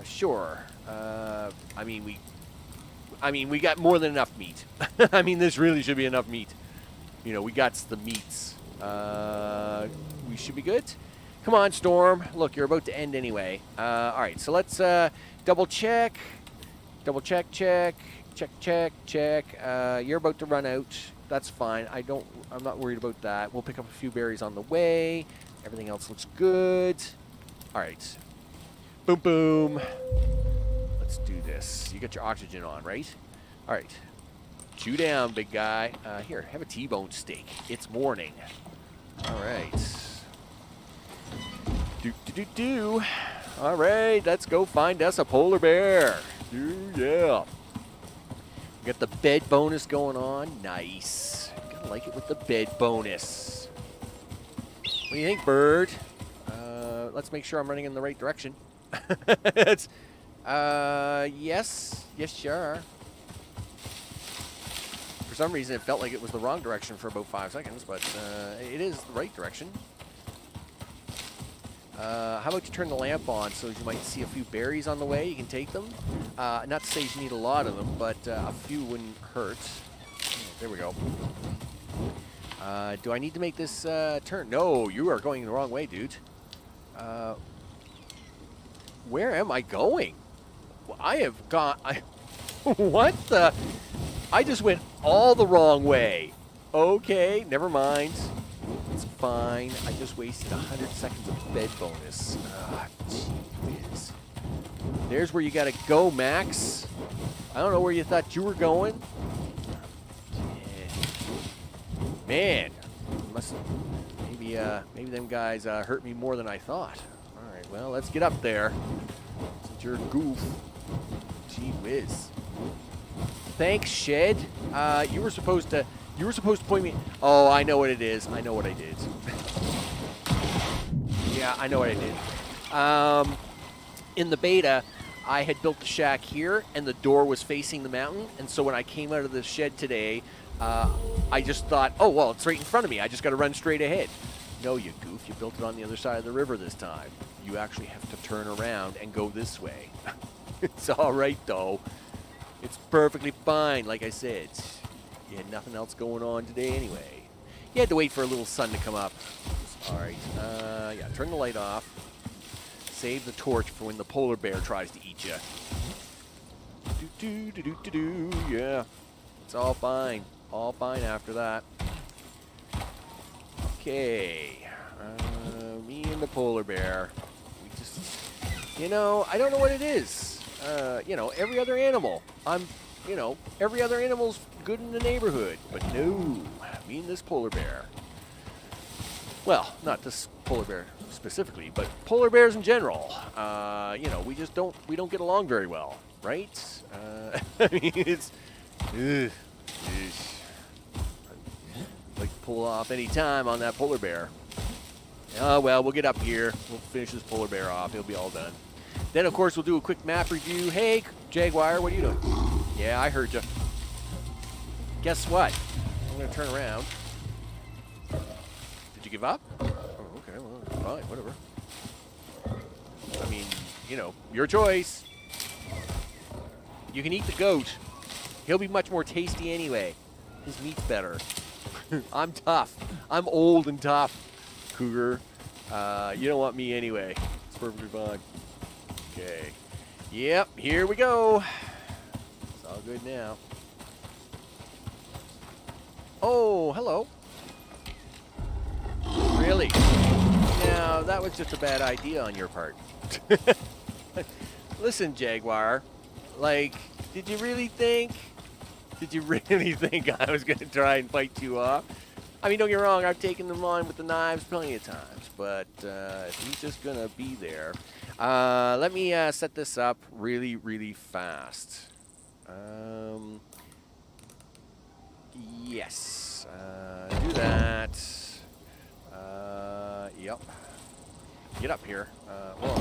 sure. I mean, we got more than enough meat. I mean, this really should be enough meat. You know, we got the meats. We should be good. Come on, Storm. Look, you're about to end anyway. All right, so let's double check. Double check, check. Check, check, check. You're about to run out. That's fine. I'm not worried about that. We'll pick up a few berries on the way. Everything else looks good. All right. Boom, boom. Let's do this. You got your oxygen on, right? All right. Chew down, big guy. Here, have a T-bone steak. It's morning. All right. Do. All right, let's go find us a polar bear. Yeah. We got the bed bonus going on. Nice. Gotta like it with the bed bonus. What do you think, bird? Let's make sure I'm running in the right direction. It's, yes, sure. For some reason, it felt like it was the wrong direction for about 5 seconds, but it is the right direction. How about you turn the lamp on so you might see a few berries on the way? You can take them. Not to say you need a lot of them, but a few wouldn't hurt. There we go. Do I need to make this turn? No, you are going the wrong way, dude. Where am I going? I have gone... What the... I just went all the wrong way. Okay, never mind. It's fine. I just wasted 100 seconds of bed bonus. Ah, jeez. There's where you gotta go, Max. I don't know where you thought you were going. Yeah. Man, maybe them guys hurt me more than I thought. All right, well, let's get up there. Since you're a goof. Gee whiz. Thanks, Shed. You were supposed to point me. Oh, I know what it is. I know what I did. Yeah, I know what I did. In the beta, I had built the shack here, and the door was facing the mountain. And so when I came out of the shed today, I just thought, oh, well, it's right in front of me. I just got to run straight ahead. No, you goof. You built it on the other side of the river this time. You actually have to turn around and go this way. It's all right, though. It's perfectly fine, like I said. You had nothing else going on today anyway. You had to wait for a little sun to come up. All right. Yeah, turn the light off. Save the torch for when the polar bear tries to eat you. Yeah. It's all fine. All fine after that. Okay. Me and the polar bear. We just... You know, I don't know what it is. You know, every other animal. Every other animal's good in the neighborhood. But no, me and this polar bear. Well, not this polar bear specifically, but polar bears in general. You know, we don't get along very well, right? I mean, it's... like to pull off any time on that polar bear. Oh, well, we'll get up here. We'll finish this polar bear off. It'll be all done. Then, of course, we'll do a quick map review. Hey, Jaguar, what are you doing? Yeah, I heard you. Guess what? I'm going to turn around. Did you give up? Oh, okay, well, fine, whatever. I mean, you know, your choice. You can eat the goat. He'll be much more tasty anyway. His meat's better. I'm tough. I'm old and tough, Cougar. You don't want me anyway. It's perfectly fine. Okay. Yep, here we go. It's all good now. Oh, hello. Really? Now, that was just a bad idea on your part. Listen, Jaguar. Like, did you really think I was going to try and fight you off? I mean, don't get me wrong, I've taken them on with the knives plenty of times, but he's just going to be there. Let me set this up really, really fast. Yes. Do that. Yep. Get up here. 1,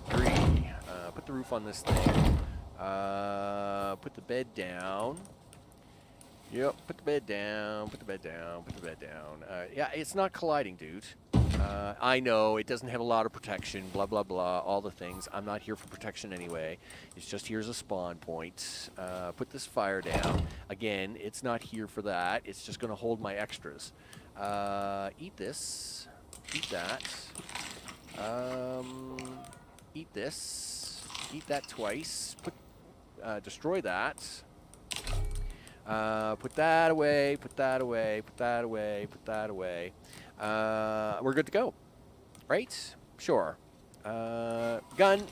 2, 3. Put the roof on this thing. Put the bed down. Yep, put the bed down, put the bed down, put the bed down. Yeah, it's not colliding, dude. I know, it doesn't have a lot of protection, blah, blah, blah, all the things. I'm not here for protection anyway. It's just here's a spawn point. Put this fire down. Again, it's not here for that. It's just going to hold my extras. Eat this. Eat that. Eat this. Eat that twice. Destroy that. Put that away, put that away, put that away, put that away. We're good to go. Right? Sure. Gun.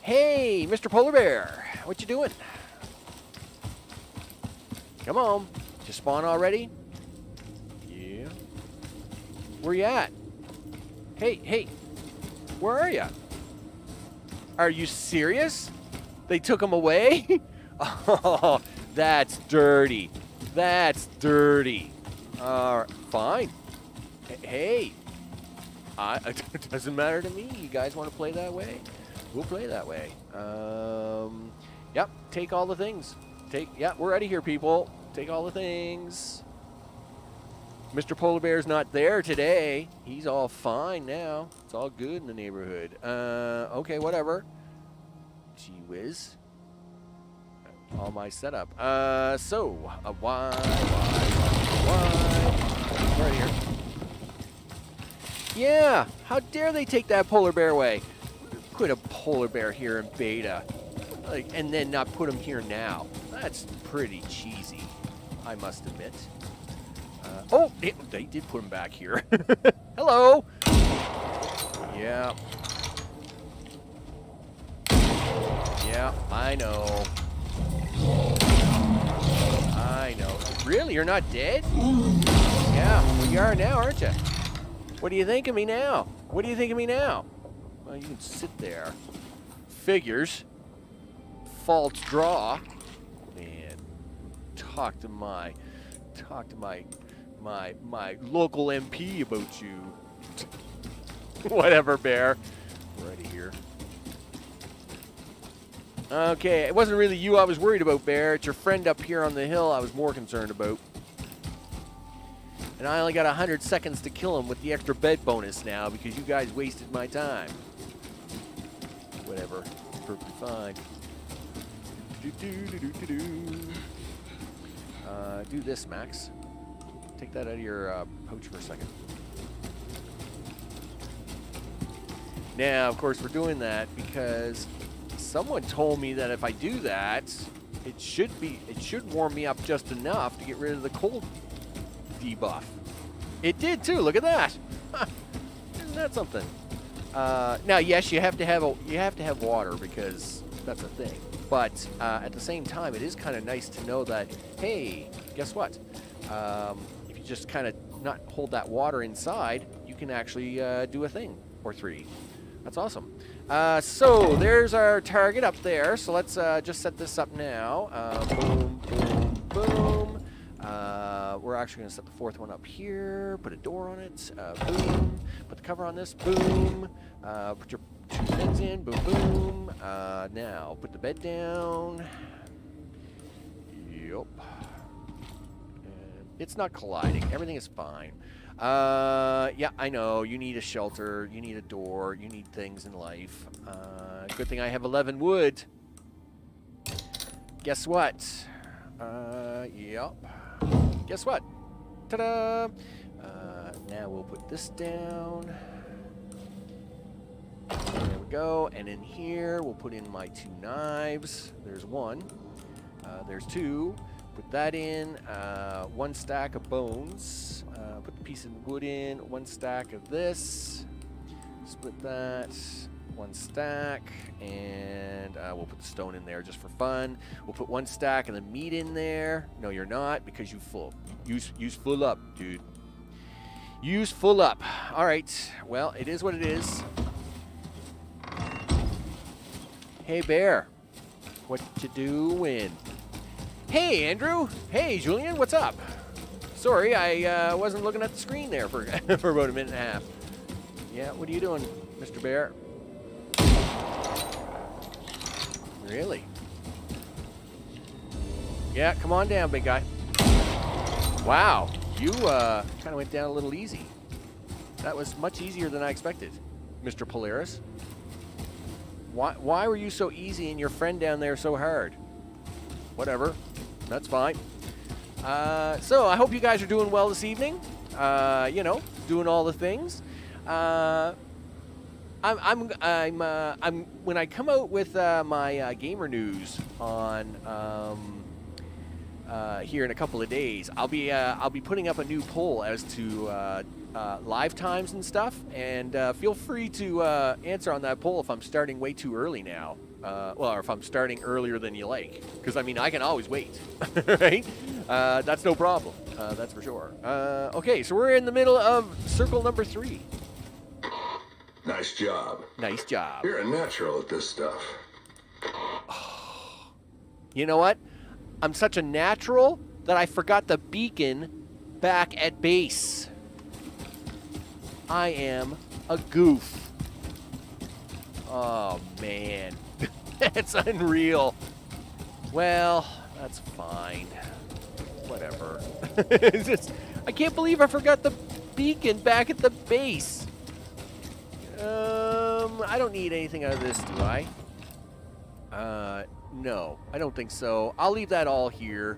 Hey, Mr. Polar Bear. What you doing? Come on. Did you spawn already? Yeah. Where you at? Hey, hey. Where are you? Are you serious? They took him away? Oh, that's dirty. That's dirty. Fine. Hey. It doesn't matter to me. You guys want to play that way? We'll play that way. Yep. Take all the things. Yeah, we're out of here, people. Take all the things. Mr. Polar Bear's not there today. He's all fine now. It's all good in the neighborhood. Okay, whatever. Gee whiz. All my setup. Why? Right here. Yeah, how dare they take that polar bear away? Put a polar bear here in beta, and then not put him here now. That's pretty cheesy, I must admit. They did put him back here. Hello. Yeah. Yeah, I know. I know. Really? You're not dead? Yeah, well, you are now, aren't you? What do you think of me now? What do you think of me now? Well, you can sit there. Figures. False draw. Man, talk to my local MP about you. Whatever, Bear. We're out of here. Okay, it wasn't really you I was worried about, Bear. It's your friend up here on the hill I was more concerned about. And I only got 100 seconds to kill him with the extra bed bonus now because you guys wasted my time. Whatever. It's perfectly fine. Do this, Max. Take that out of your pouch for a second. Now, of course, we're doing that because someone told me that if I do that, it should warm me up just enough to get rid of the cold debuff. It did too. Look at that. Isn't that something? Now, yes, you have to have water because that's a thing. But at the same time, it is kind of nice to know that, hey, guess what? If you just kind of not hold that water inside, you can actually do a thing or three. That's awesome. So there's our target up there. So let's just set this up now. Boom, boom, boom. We're actually going to set the fourth one up here. Put a door on it. Boom. Put the cover on this. Boom. Put your two things in. Boom, boom. Now, put the bed down. Yup. It's not colliding. Everything is fine. Yeah, I know. You need a shelter. You need a door. You need things in life. Good thing I have 11 wood. Guess what? Yep. Guess what? Ta-da! Now we'll put this down. There we go. And in here, we'll put in my two knives. There's one. There's two. Put that in. One stack of bones. Put the piece of wood in. One stack of this. Split that. 1 stack, and we'll put the stone in there just for fun. We'll put 1 stack and the meat in there. No, you're not, because you full. Use full up, dude. Use full up. All right. Well, it is what it is. Hey, Bear. What you doing? Hey, Andrew. Hey, Julian. What's up? Sorry, I wasn't looking at the screen there for for about a minute and a half. Yeah, what are you doing, Mr. Bear? Really? Yeah, come on down, big guy. Wow, you kind of went down a little easy. That was much easier than I expected, Mr. Polaris. Why were you so easy and your friend down there so hard? Whatever, that's fine. So I hope you guys are doing well this evening. You know, doing all the things. I'm when I come out with my gamer news on here in a couple of days, I'll be putting up a new poll as to live times and stuff, and feel free to answer on that poll if I'm starting way too early now, or if I'm starting earlier than you like, because I mean I can always wait, right? That's no problem, that's for sure. Okay, so we're in the middle of circle number 3. Nice job. Nice job. You're a natural at this stuff. You know what? I'm such a natural that I forgot the beacon back at base. I am a goof. Oh, man. That's unreal. Well, that's fine. Whatever. It's just, I can't believe I forgot the beacon back at the base. I don't need anything out of this, do I? No, I don't think so. I'll leave that all here,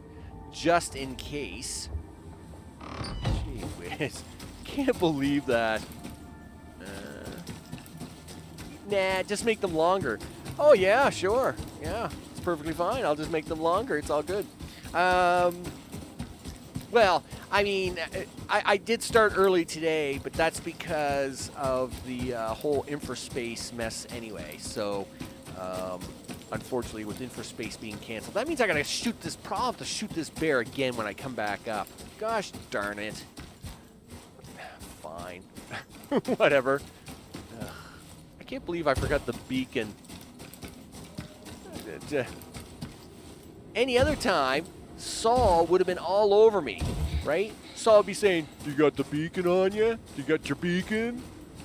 just in case. Gee whiz. Can't believe that. Nah, just make them longer. Oh, yeah, sure. Yeah, it's perfectly fine. I'll just make them longer. It's all good. Well, I mean, I did start early today, but that's because of the whole infraspace mess anyway. So, unfortunately, with infraspace being canceled, that means I gotta shoot this. Probably have to shoot this bear again when I come back up. Gosh darn it. Fine. Whatever. Ugh. I can't believe I forgot the beacon. Any other time, Saul would have been all over me, right? Saul would be saying, "You got the beacon on you? You got your beacon?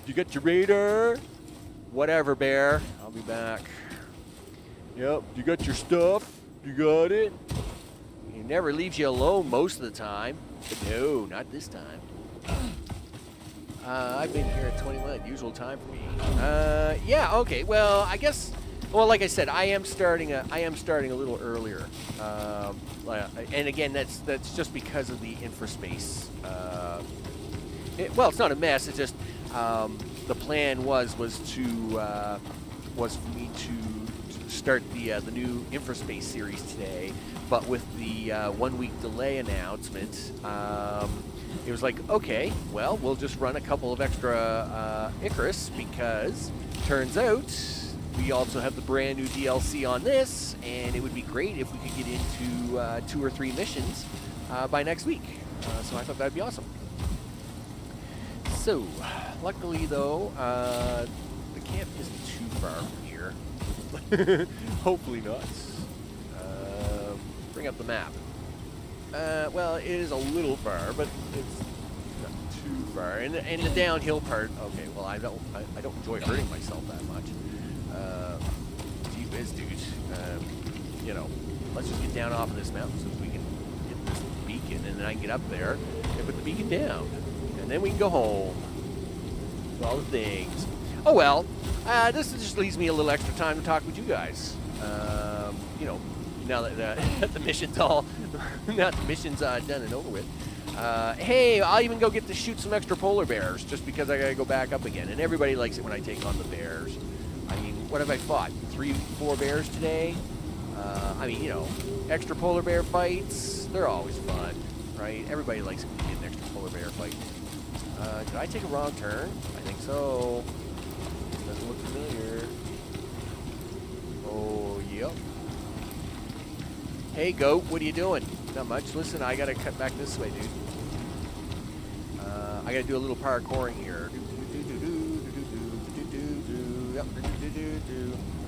You got your radar? Whatever, Bear. I'll be back. Yep, you got your stuff? You got it?" He never leaves you alone most of the time. But no, not this time. I've been here at 21, usual time for me. Yeah, okay. Well, I guess. Well, like I said, I am starting a little earlier. And again, that's just because of the infraspace. Well, it's not a mess. It's just the plan was for me to start the new infraspace series today, but with the 1 week delay announcement, it was like, okay, well, we'll just run a couple of extra Icarus, because turns out we also have the brand new DLC on this, and it would be great if we could get into 2 or 3 missions by next week. So I thought that'd be awesome. So, luckily though, the camp isn't too far from here. Hopefully not. Bring up the map. Well, it is a little far, but it's not too far. And the downhill part. Okay, well, I don't enjoy hurting myself that much. Gee whiz, dude. You know, let's just get down off of this mountain so we can get this beacon, and then I can get up there and put the beacon down, and then we can go home. All the things. Oh well, this just leaves me a little extra time to talk with you guys. You know, now that the mission's all, now the mission's done and over with. Hey, I'll even go get to shoot some extra polar bears just because I gotta go back up again. And everybody likes it when I take on the bears. I mean, what have I fought? 3, 4 bears today? I mean, you know, extra polar bear fights, they're always fun, right? Everybody likes it when you get an extra polar bear fight. Did I take a wrong turn? I think so. Doesn't look familiar. Oh, yep. Hey, goat, what are you doing? Not much. Listen, I gotta cut back this way, dude. I gotta do a little parkouring here. Yep.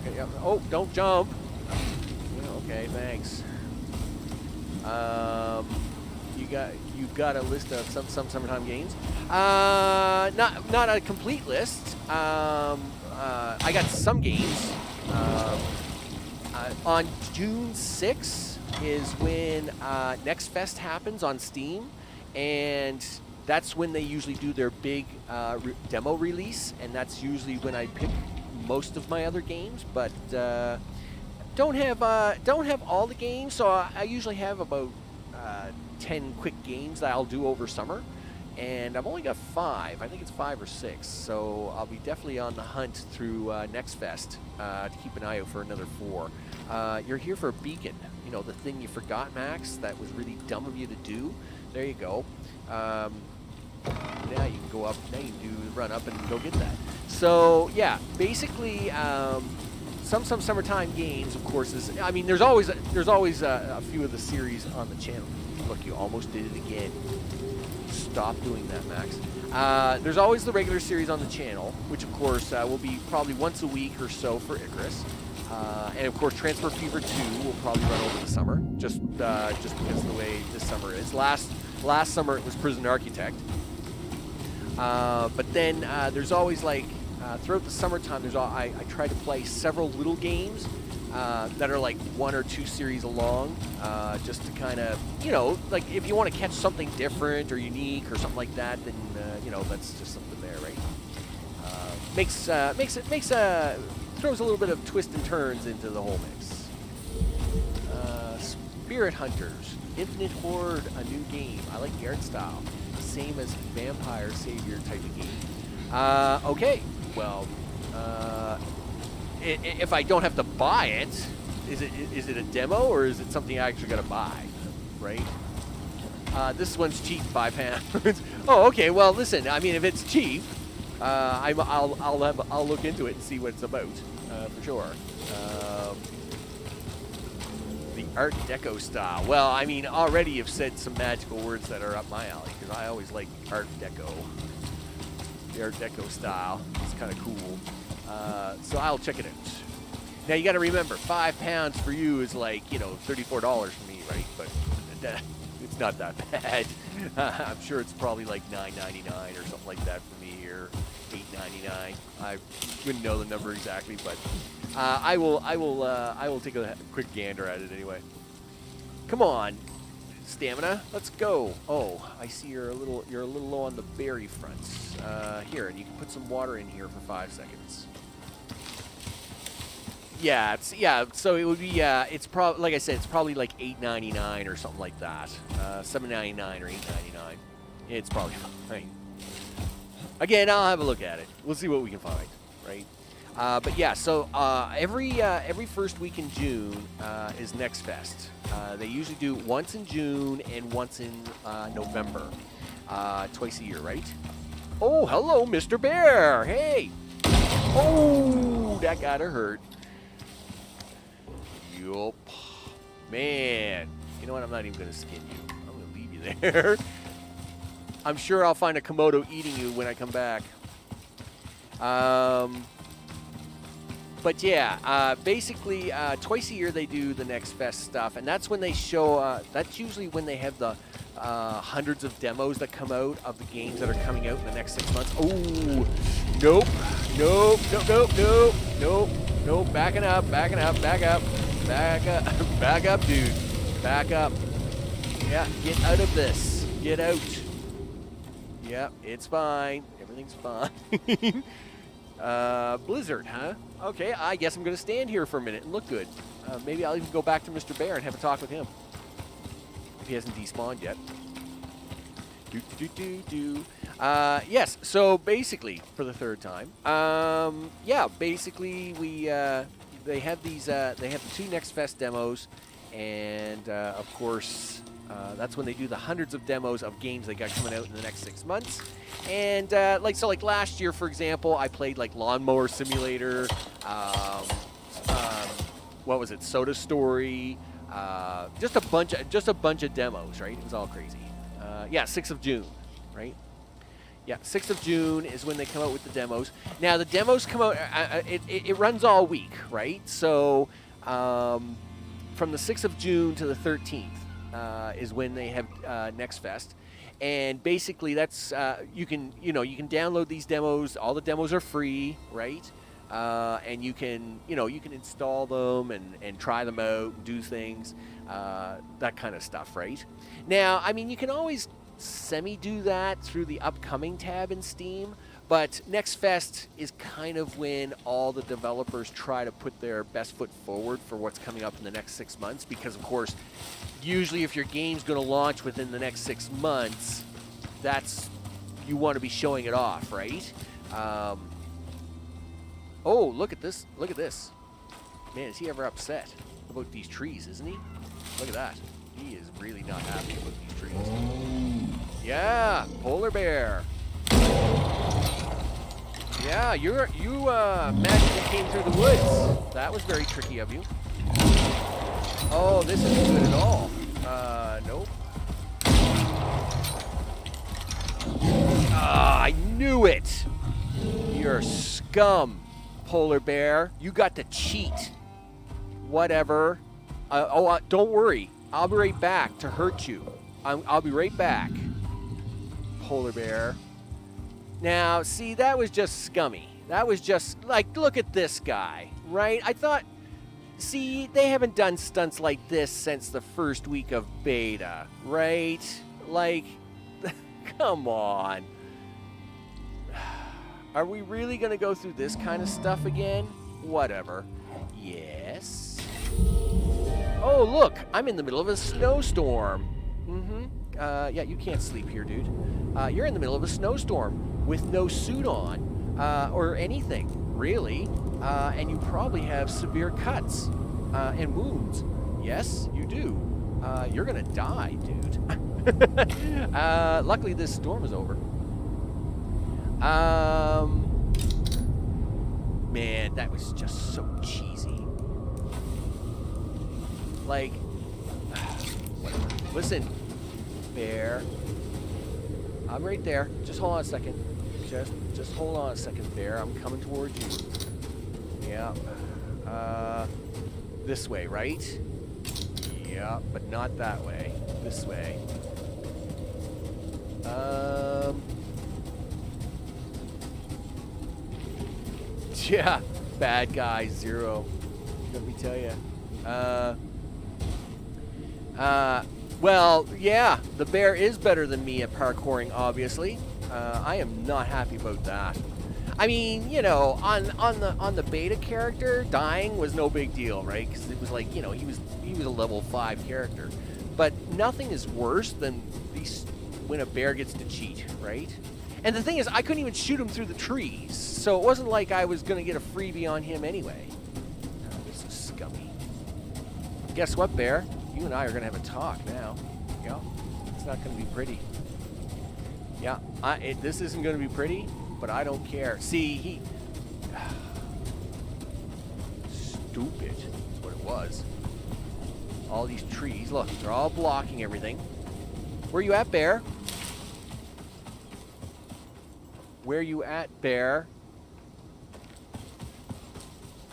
Okay, yep. Oh, don't jump. Yeah, okay, thanks. You've got a list of some summertime games. Not a complete list. I got some games. On June 6th is when Next Fest happens on Steam, and that's when they usually do their big demo release, and that's usually when I pick most of my other games. But don't have all the games, so I usually have about 10 quick games that I'll do over summer, and I've only got 5. I think it's 5 or 6, so I'll be definitely on the hunt through Next Fest to keep an eye out for another 4. You're here for a beacon, you know, the thing you forgot, Max, that was really dumb of you to do. There you go. Now you can go up, now you can run up and go get that. So yeah, basically some summertime games, of course, is, I mean, there's always a few of the series on the channel. Look, you almost did it again. Stop doing that, Max. There's always the regular series on the channel, which of course will be probably once a week or so for Icarus. And of course, Transfer Fever 2 will probably run over the summer, just because of the way this summer is. Last summer it was Prison Architect. But then there's always, like, throughout the summertime, I try to play several little games that are like 1 or 2 series along, just to kind of, you know, like if you want to catch something different or unique or something like that, then you know, that's just something there, right? Throws a little bit of twists and turns into the whole mix. Spirit Hunters, Infinite Horde, a new game. I like the art style, same as Vampire Savior type of game. Okay, well, if I don't have to buy it, is it a demo or is it something I actually got to buy, right? This one's cheap, £5. Oh, okay. Well, listen. I mean, if it's cheap, I'll look into it and see what it's about, for sure. The Art Deco style. Well, I mean, already you've said some magical words that are up my alley, because I always like Art Deco. The Art Deco style. It's kind of cool. So I'll check it out. Now you got to remember, £5 for you is like, you know, $34 for me, right? But it's not that bad. I'm sure it's probably like $9.99 or something like that for me, or $8.99. I wouldn't know the number exactly, but I will take a quick gander at it anyway. Come on, stamina, let's go. Oh, I see you're a little low on the berry fronts. Here, and you can put some water in here for 5 seconds. Yeah, so it would be, it's probably, like I said, it's probably like $8.99 or something like that. $7.99 or $8.99. It's probably fine. Again, I'll have a look at it. We'll see what we can find, right? But yeah, so every first week in June is Next Fest. They usually do once in June and once in November, twice a year, right? Oh, hello, Mr. Bear. Hey. Oh, that got her hurt. Yup. Man. You know what? I'm not even going to skin you. I'm going to leave you there. I'm sure I'll find a Komodo eating you when I come back. But yeah, basically, twice a year they do the Next Fest stuff, and that's when they show, that's usually when they have the hundreds of demos that come out of the games that are coming out in the next 6 months. Oh, nope, nope, nope, nope, nope, nope, nope, backing up, back up, back up, dude, back up. Yeah, get out of this, get out. Yeah, it's fine, everything's fine. Blizzard, huh? Okay, I guess I'm going to stand here for a minute and look good. Maybe I'll even go back to Mr. Bear and have a talk with him. If he hasn't despawned yet. Yes, so basically, for the third time, yeah, basically they have these, they have the 2 Next Fest demos, and of course, That's when they do the hundreds of demos of games they got coming out in the next 6 months. And like last year, for example, I played like Lawnmower Simulator, what was it, Soda Story, just a bunch of demos, right? It was all crazy. Yeah, 6th of June, right? Yeah, 6th of June is when they come out with the demos. Now the demos come out. It runs all week, right? So from the 6th of June to the 13th. Is when they have Next Fest, and basically that's you can download these demos. All the demos are free, right? And you can install them and try them out, and do things, that kind of stuff, right? Now, I mean, you can always semi-do that through the upcoming tab in Steam, but Next Fest is kind of when all the developers try to put their best foot forward for what's coming up in the next 6 months, because of course, usually if your game's going to launch within the next 6 months, you want to be showing it off, right? Oh, look at this. Look at this. Man, is he ever upset about these trees, isn't he? Look at that. He is really not happy about these trees. Yeah, polar bear. Yeah, you magically came through the woods. That was very tricky of you. Oh, this isn't good at all. Nope. Ah, I knew it. You're scum, polar bear. You got to cheat. Whatever. Don't worry. I'll be right back to hurt you. I'll be right back, polar bear. Now, see, that was just scummy. That was just, like, look at this guy, right? I thought, see, they haven't done stunts like this since the first week of beta, right? Like, come on. Are we really going to go through this kind of stuff again? Whatever. Yes. Oh, look, I'm in the middle of a snowstorm. Yeah, you can't sleep here, dude. You're in the middle of a snowstorm with no suit on, or anything, really. And you probably have severe cuts and wounds. Yes, you do. You're gonna die, dude. Luckily, this storm is over. Man, that was just so cheesy. Like, whatever. Listen, bear. I'm right there. Just hold on a second. Just hold on a second, bear. I'm coming towards you. Yeah. This way, right? Yeah, but not that way. This way. Yeah, bad guy 0. Let me tell you. Well, yeah, the bear is better than me at parkouring, obviously. I am not happy about that. I mean, you know, on the beta character, dying was no big deal, right? Because it was like, you know, he was a level 5 character. But nothing is worse than when a bear gets to cheat, right? And the thing is, I couldn't even shoot him through the trees, so it wasn't like I was going to get a freebie on him anyway. Oh, this is scummy. Guess what, bear? You and I are going to have a talk now. Yeah, it's not going to be pretty. Yeah, this isn't going to be pretty, but I don't care. See, stupid. That's what it was. All these trees, look, they're all blocking everything. Where you at, bear? Where you at, bear?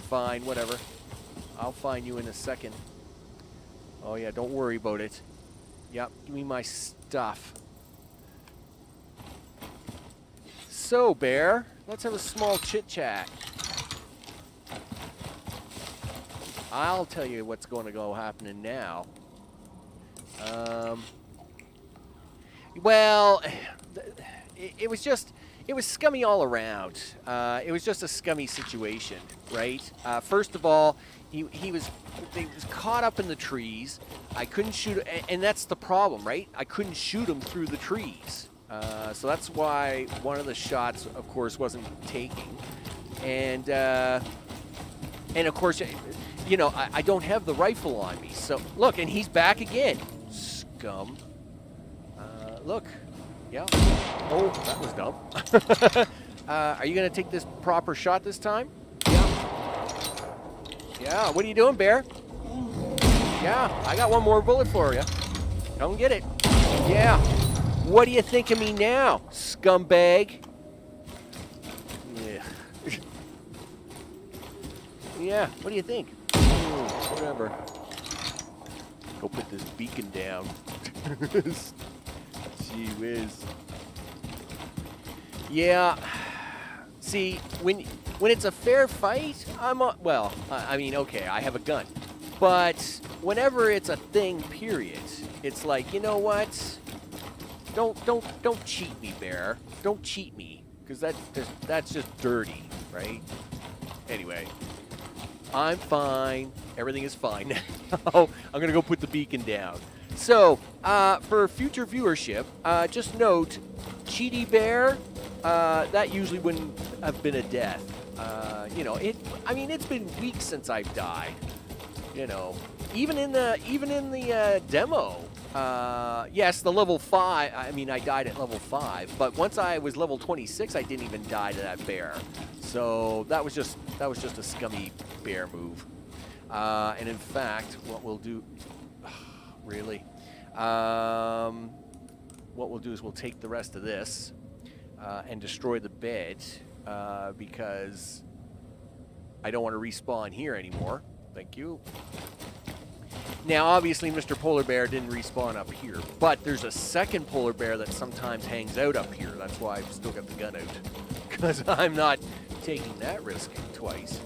Fine, whatever. I'll find you in a second. Oh yeah, don't worry about it. Yep, give me my stuff. So, bear, let's have a small chit-chat. I'll tell you what's going to go happening now. Well, it was scummy all around. It was just a scummy situation, right? First of all, he was caught up in the trees. I couldn't shoot, and that's the problem, right? I couldn't shoot him through the trees. So that's why one of the shots, of course, wasn't taking. And of course, you know, I don't have the rifle on me. So look, and he's back again. scum. Look. Yeah. Oh, that was dumb. Are you going to take this proper shot this time? Yeah. Yeah, what are you doing, bear? Yeah, I got one more bullet for you. Come get it. Yeah. What do you think of me now, scumbag? Yeah. Yeah, what do you think? Whatever. Go put this beacon down. Gee whiz. Yeah. See, when it's a fair fight, well, I mean, okay, I have a gun. But whenever it's a thing, period, it's like, you know what? Don't cheat me, bear. Don't cheat me, because that's just dirty, right? Anyway, I'm fine. Everything is fine now. I'm gonna go put the beacon down. So, for future viewership, just note, cheaty bear, that usually wouldn't have been a death. You know, I mean, it's been weeks since I've died. You know, even in the demo, yes, the level 5. I mean, I died at level 5, but once I was level 26, I didn't even die to that bear. So that was just a scummy bear move. And in fact, what we'll do, really, what we'll do is we'll take the rest of this and destroy the bed because I don't want to respawn here anymore. Thank you. Now, obviously, Mr. Polar Bear didn't respawn up here, but there's a second polar bear that sometimes hangs out up here. That's why I've still got the gun out, because I'm not taking that risk twice.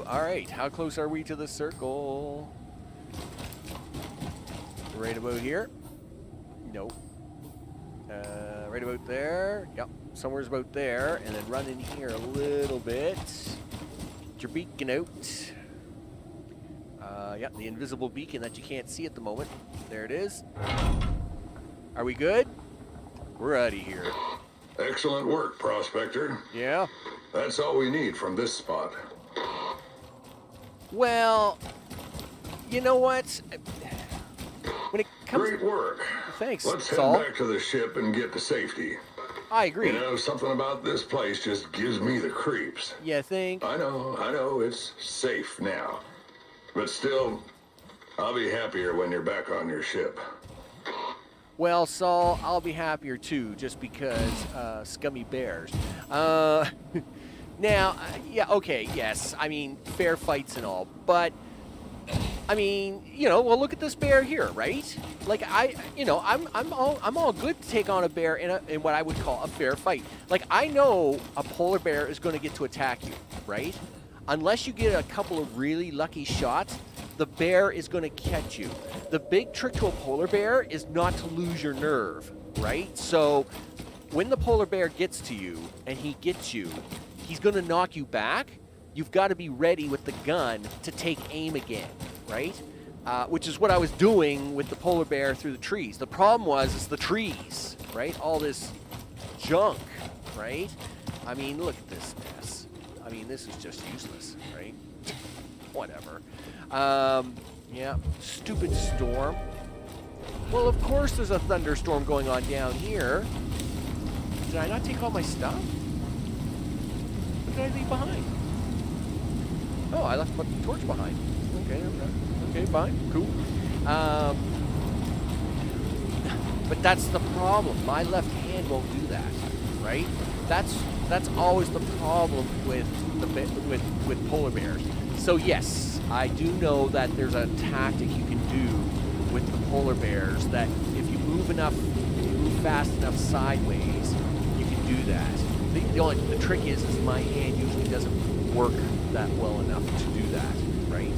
All right, how close are we to the circle? Right about here? Nope. Right about there? Yep, somewhere's about there, and then run in here a little bit. Get your beacon out. Yep, the invisible beacon that you can't see at the moment. There it is. Are we good? We're out of here. Excellent work, Prospector. Yeah? That's all we need from this spot. Well, you know what? When it comes... Great work. Thanks, Let's head Saul. back to the ship and get to safety. I agree. You know, something about this place just gives me the creeps. You think? I know, it's safe now. But still, I'll be happier when you're back on your ship. Well, Saul, I'll be happier too, just because scummy bears. Now, yeah, okay, yes. I mean, fair fights and all, but I mean, you know, well, look at this bear here, right? Like I'm all good to take on a bear in what I would call a fair fight. Like, I know a polar bear is going to get to attack you, right? Unless you get a couple of really lucky shots, the bear is going to catch you. The big trick to a polar bear is not to lose your nerve, right? So when the polar bear gets to you and he gets you, he's going to knock you back. You've got to be ready with the gun to take aim again, right? Which is what I was doing with the polar bear through the trees. The problem was, it's the trees, right? All this junk, right? I mean, look at this mess. I mean, this is just useless, right? Whatever. Yeah, stupid storm. Well, of course there's a thunderstorm going on down here. Did I not take all my stuff? What did I leave behind? Oh, I left my torch behind. Okay, fine, cool. But that's the problem. My left hand won't do that, right? That's always the problem with polar bears. So yes, I do know that there's a tactic you can do with the polar bears that if you move fast enough sideways, you can do that. The trick is my hand usually doesn't work that well enough to do that, right?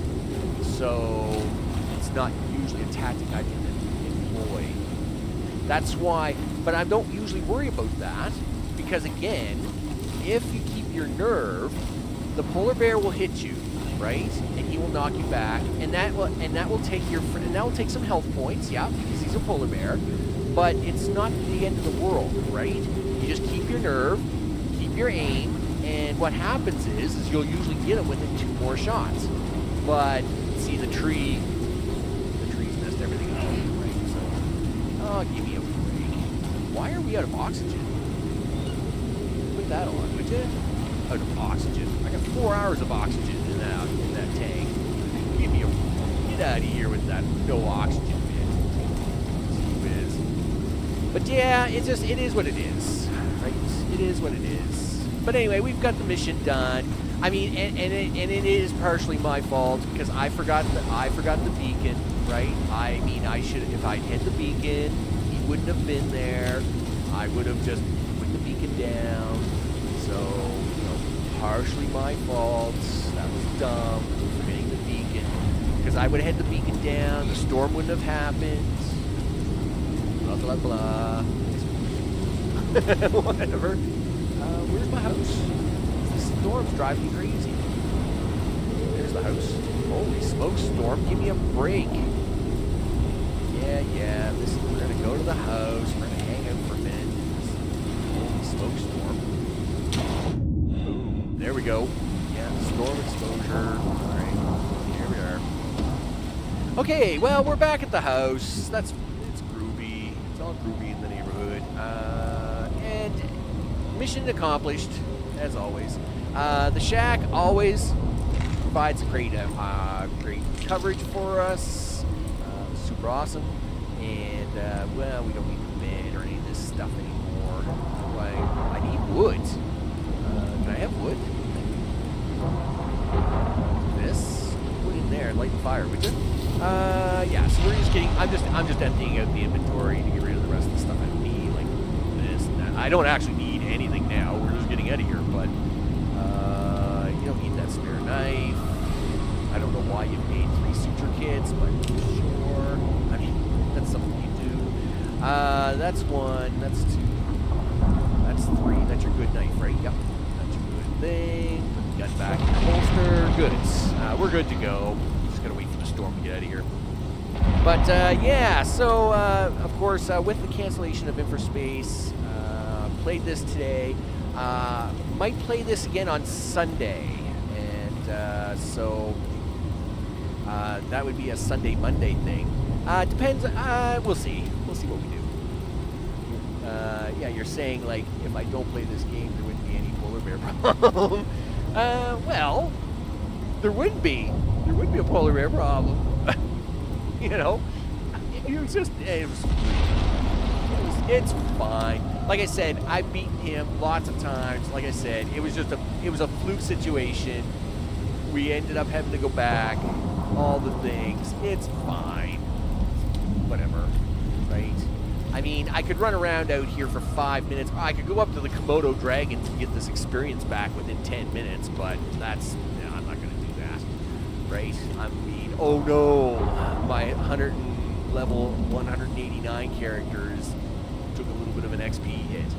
So it's not usually a tactic I can employ. That's why, but I don't usually worry about that, because again, if you keep your nerve, the polar bear will hit you, right? And he will knock you back, and that will take some health points, yeah, because he's a polar bear. But it's not the end of the world, right? You just keep your nerve, keep your aim, and what happens is you'll usually get him within 2 more shots. But see, the tree give me a break. Why are we out of oxygen? Put that on, would you? Out of oxygen. I got 4 hours of oxygen in that tank. Give me a... Get out of here with that no oxygen bit. Whiz. But yeah, it is what it is. Right? It is what it is. But anyway, we've got the mission done. I mean, and it is partially my fault because I forgot the beacon, right? I mean, I should, if I'd hit the beacon, he wouldn't have been there. I would have just put the beacon down. So, you know, partially my fault. That was dumb, forgetting the beacon. Because I would have had the beacon down, the storm wouldn't have happened. Blah blah blah. Whatever. Where's my house? The storm's driving me crazy. There's the house. Holy smokes, storm, give me a break. Yeah, listen, we're gonna go to the house, we're gonna hang out for a minute. Holy smokes, storm. Boom, there we go. Yeah, storm exposure. Alright, here we are. Okay, well, we're back at the house. It's groovy. It's all groovy in the neighborhood. And mission accomplished, as always. The shack always provides great coverage for us. Super awesome. And, well, we don't need the bed or any of this stuff anymore. I need wood. Can I have wood? This? Put in there and light the fire, would you? Yeah, so we're just getting, I'm just emptying out the inventory to get rid of the rest of the stuff I don't need, like this and that. I don't actually need anything now. We're just getting out of here, but, you don't need that spare knife. I don't know why you made 3 suture kits, but sure. I mean, that's something you do. That's 1, that's 2, that's 3. That's your good knife, right? Yep. That's your good thing. Put the gun back in the holster. Good. We're good to go. Just gotta wait for the storm to get out of here. But, yeah, so, of course, with the cancellation of Infraspace, played this today. Might play this again on Sunday. And, so... that would be a Sunday-Monday thing. Depends. We'll see. We'll see what we do. Yeah, you're saying, like, if I don't play this game, there wouldn't be any polar bear problem. Well, there would be. There would be a polar bear problem. You know? It's fine. Like I said, I've beaten him lots of times. Like I said, it was a fluke situation. We ended up having to go back. All the things. It's fine. Whatever. Right? I mean, I could run around out here for 5 minutes. I could go up to the Komodo dragons and get this experience back within 10 minutes, but that's... Yeah, I'm not going to do that. Right? I mean, oh no. My level 189 characters took a little bit of an XP hit.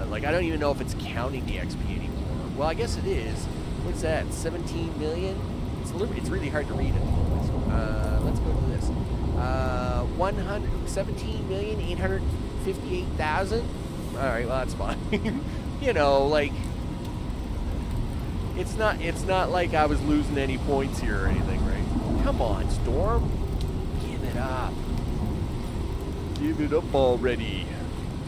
Like, I don't even know if it's counting the XP anymore. Well, I guess it is. What's that? 17 million? It's really hard to read it. Let's go to this. 117,858,000. All right, well that's fine. You know, like it's not like I was losing any points here or anything, right? Come on, Storm, give it up. Give it up already,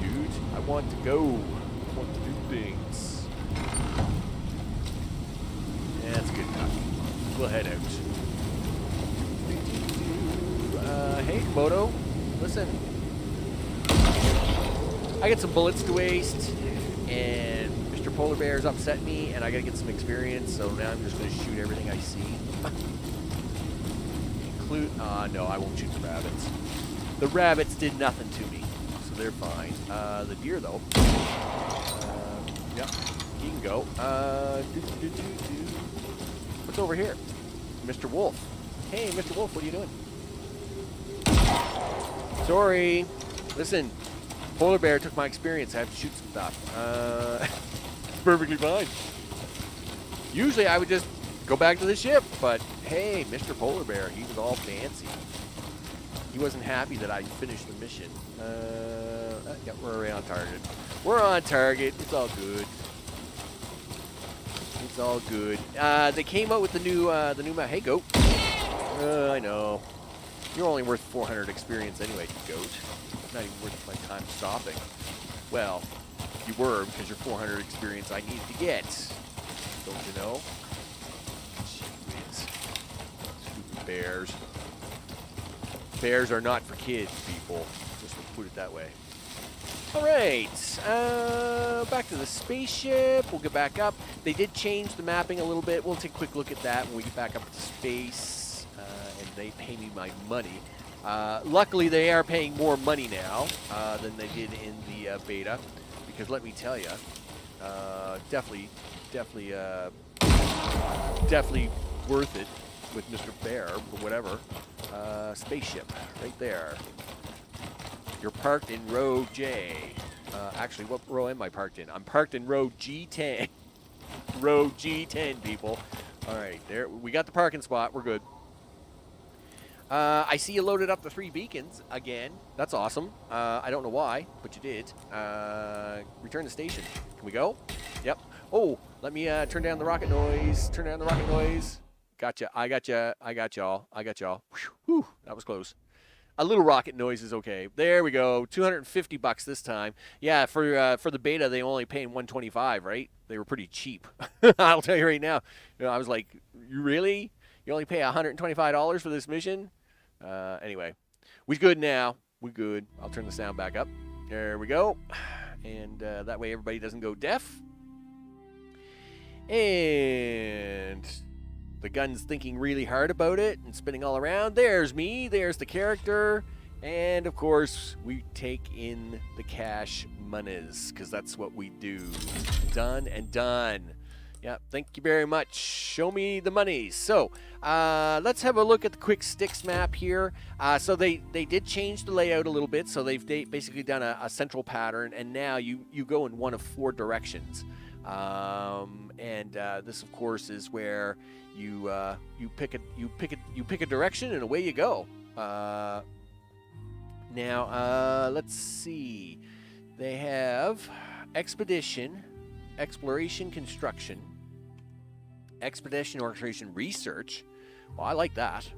dude. I want to go. I want to do things. Yeah, that's good enough. We'll head out. Hey, Komodo, listen. I got some bullets to waste, and Mr. Polar Bear's upset me, and I gotta get some experience, so now I'm just gonna shoot everything I see. No, I won't shoot the rabbits. The rabbits did nothing to me, so they're fine. The deer, though. Yeah, he can go. What's over here? Mr. Wolf. Hey, Mr. Wolf, what are you doing? Sorry. Listen, Polar Bear took my experience. I have to shoot some stuff. Perfectly fine. Usually I would just go back to the ship, but hey, Mr. Polar Bear, he was all fancy. He wasn't happy that I finished the mission. Yeah, we're right on target. We're on target. It's all good. It's all good. They came out with the new map. Hey, goat. I know. You're only worth 400 experience anyway, you goat. Not even worth my time stopping. Well, you were, because your 400 experience I needed to get. Don't you know? Jeez. Stupid bears. Bears are not for kids, people. Just to put it that way. Alright, back to the spaceship. We'll get back up. They did change the mapping a little bit. We'll take a quick look at that when we get back up to space. And they pay me my money. Luckily, they are paying more money now than they did in the beta. Because let me tell you, definitely worth it with Mr. Bear or whatever. Spaceship, right there. You're parked in row J. Actually, what row am I parked in? I'm parked in row G10. Row G10, people. All right, there. We got the parking spot. We're good. I see you loaded up the 3 beacons again. That's awesome. I don't know why, but you did. Return to station. Can we go? Yep. Oh, let me turn down the rocket noise. Turn down the rocket noise. Gotcha. I gotcha. I got y'all. I got y'all. Whew, that was close. A little rocket noise is okay. There we go. $250 this time. Yeah, for the beta, they only paying $125, right? They were pretty cheap. I'll tell you right now. You know, I was like, you really? You only pay $125 for this mission? Anyway, we good now. We good. I'll turn the sound back up. There we go. And that way everybody doesn't go deaf. And the gun's thinking really hard about it and spinning all around. There's me. There's the character. And, of course, we take in the cash monies because that's what we do. Done and done. Yeah, thank you very much. Show me the money. So, let's have a look at the quick STYX map here. So they did change the layout a little bit. So they've basically done a central pattern, and now you go in one of 4 directions. This, of course, is where you pick a direction, and away you go. Now, let's see. They have expedition, exploration, construction, expedition, orchestration, research. Well, I like that.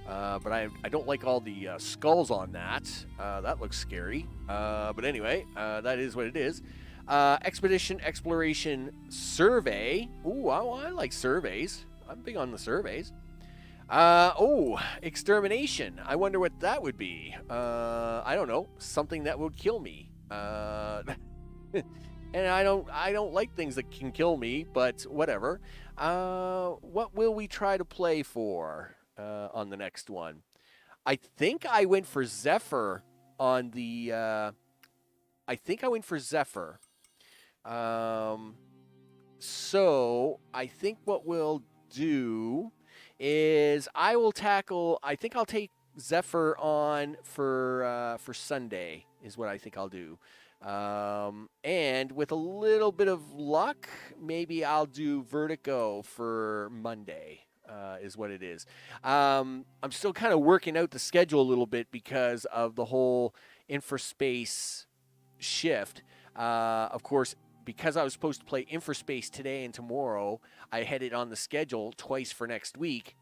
But I don't like all the skulls on that. That looks scary. But anyway, that is what it is. Expedition, exploration, survey. Ooh, I like surveys. I'm big on the surveys. Extermination. I wonder what that would be. I don't know. Something that would kill me. And I don't like things that can kill me, but whatever. What will we try to play for on the next one? I think I went for Zephyr on the... I think I went for Zephyr. So I think what we'll do is I think I'll take Zephyr on for Sunday is what I think I'll do. And with a little bit of luck, maybe I'll do Vertigo for Monday, is what it is. I'm still kind of working out the schedule a little bit because of the whole infraspace shift. Of course, because I was supposed to play infraspace today and tomorrow, I had it on the schedule twice for next week,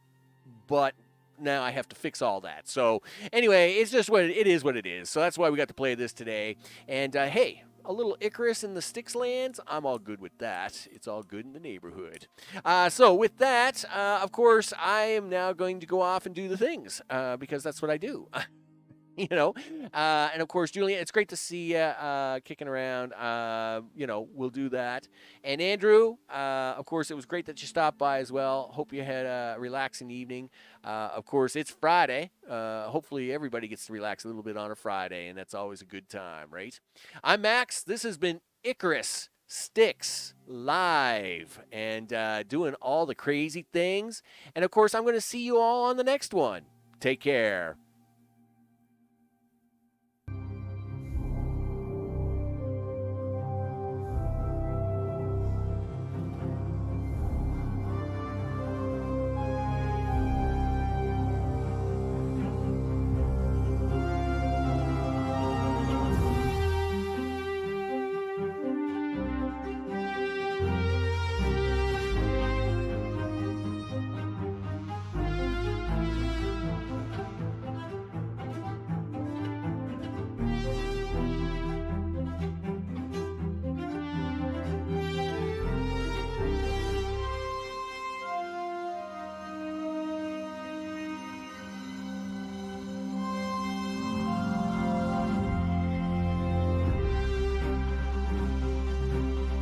but now I have to fix all that. So anyway, it's just it is what it is. So that's why we got to play this today. And hey, a little Icarus in the STYX lands, I'm all good with that. It's all good in the neighborhood. So with that, of course, I am now going to go off and do the things because that's what I do. You know, and of course, Julian, it's great to see you kicking around. You know, we'll do that. And Andrew, of course, it was great that you stopped by as well. Hope you had a relaxing evening. Of course, it's Friday. Hopefully, everybody gets to relax a little bit on a Friday, and that's always a good time, right? I'm Max. This has been Icarus STYX live and doing all the crazy things. And of course, I'm going to see you all on the next one. Take care.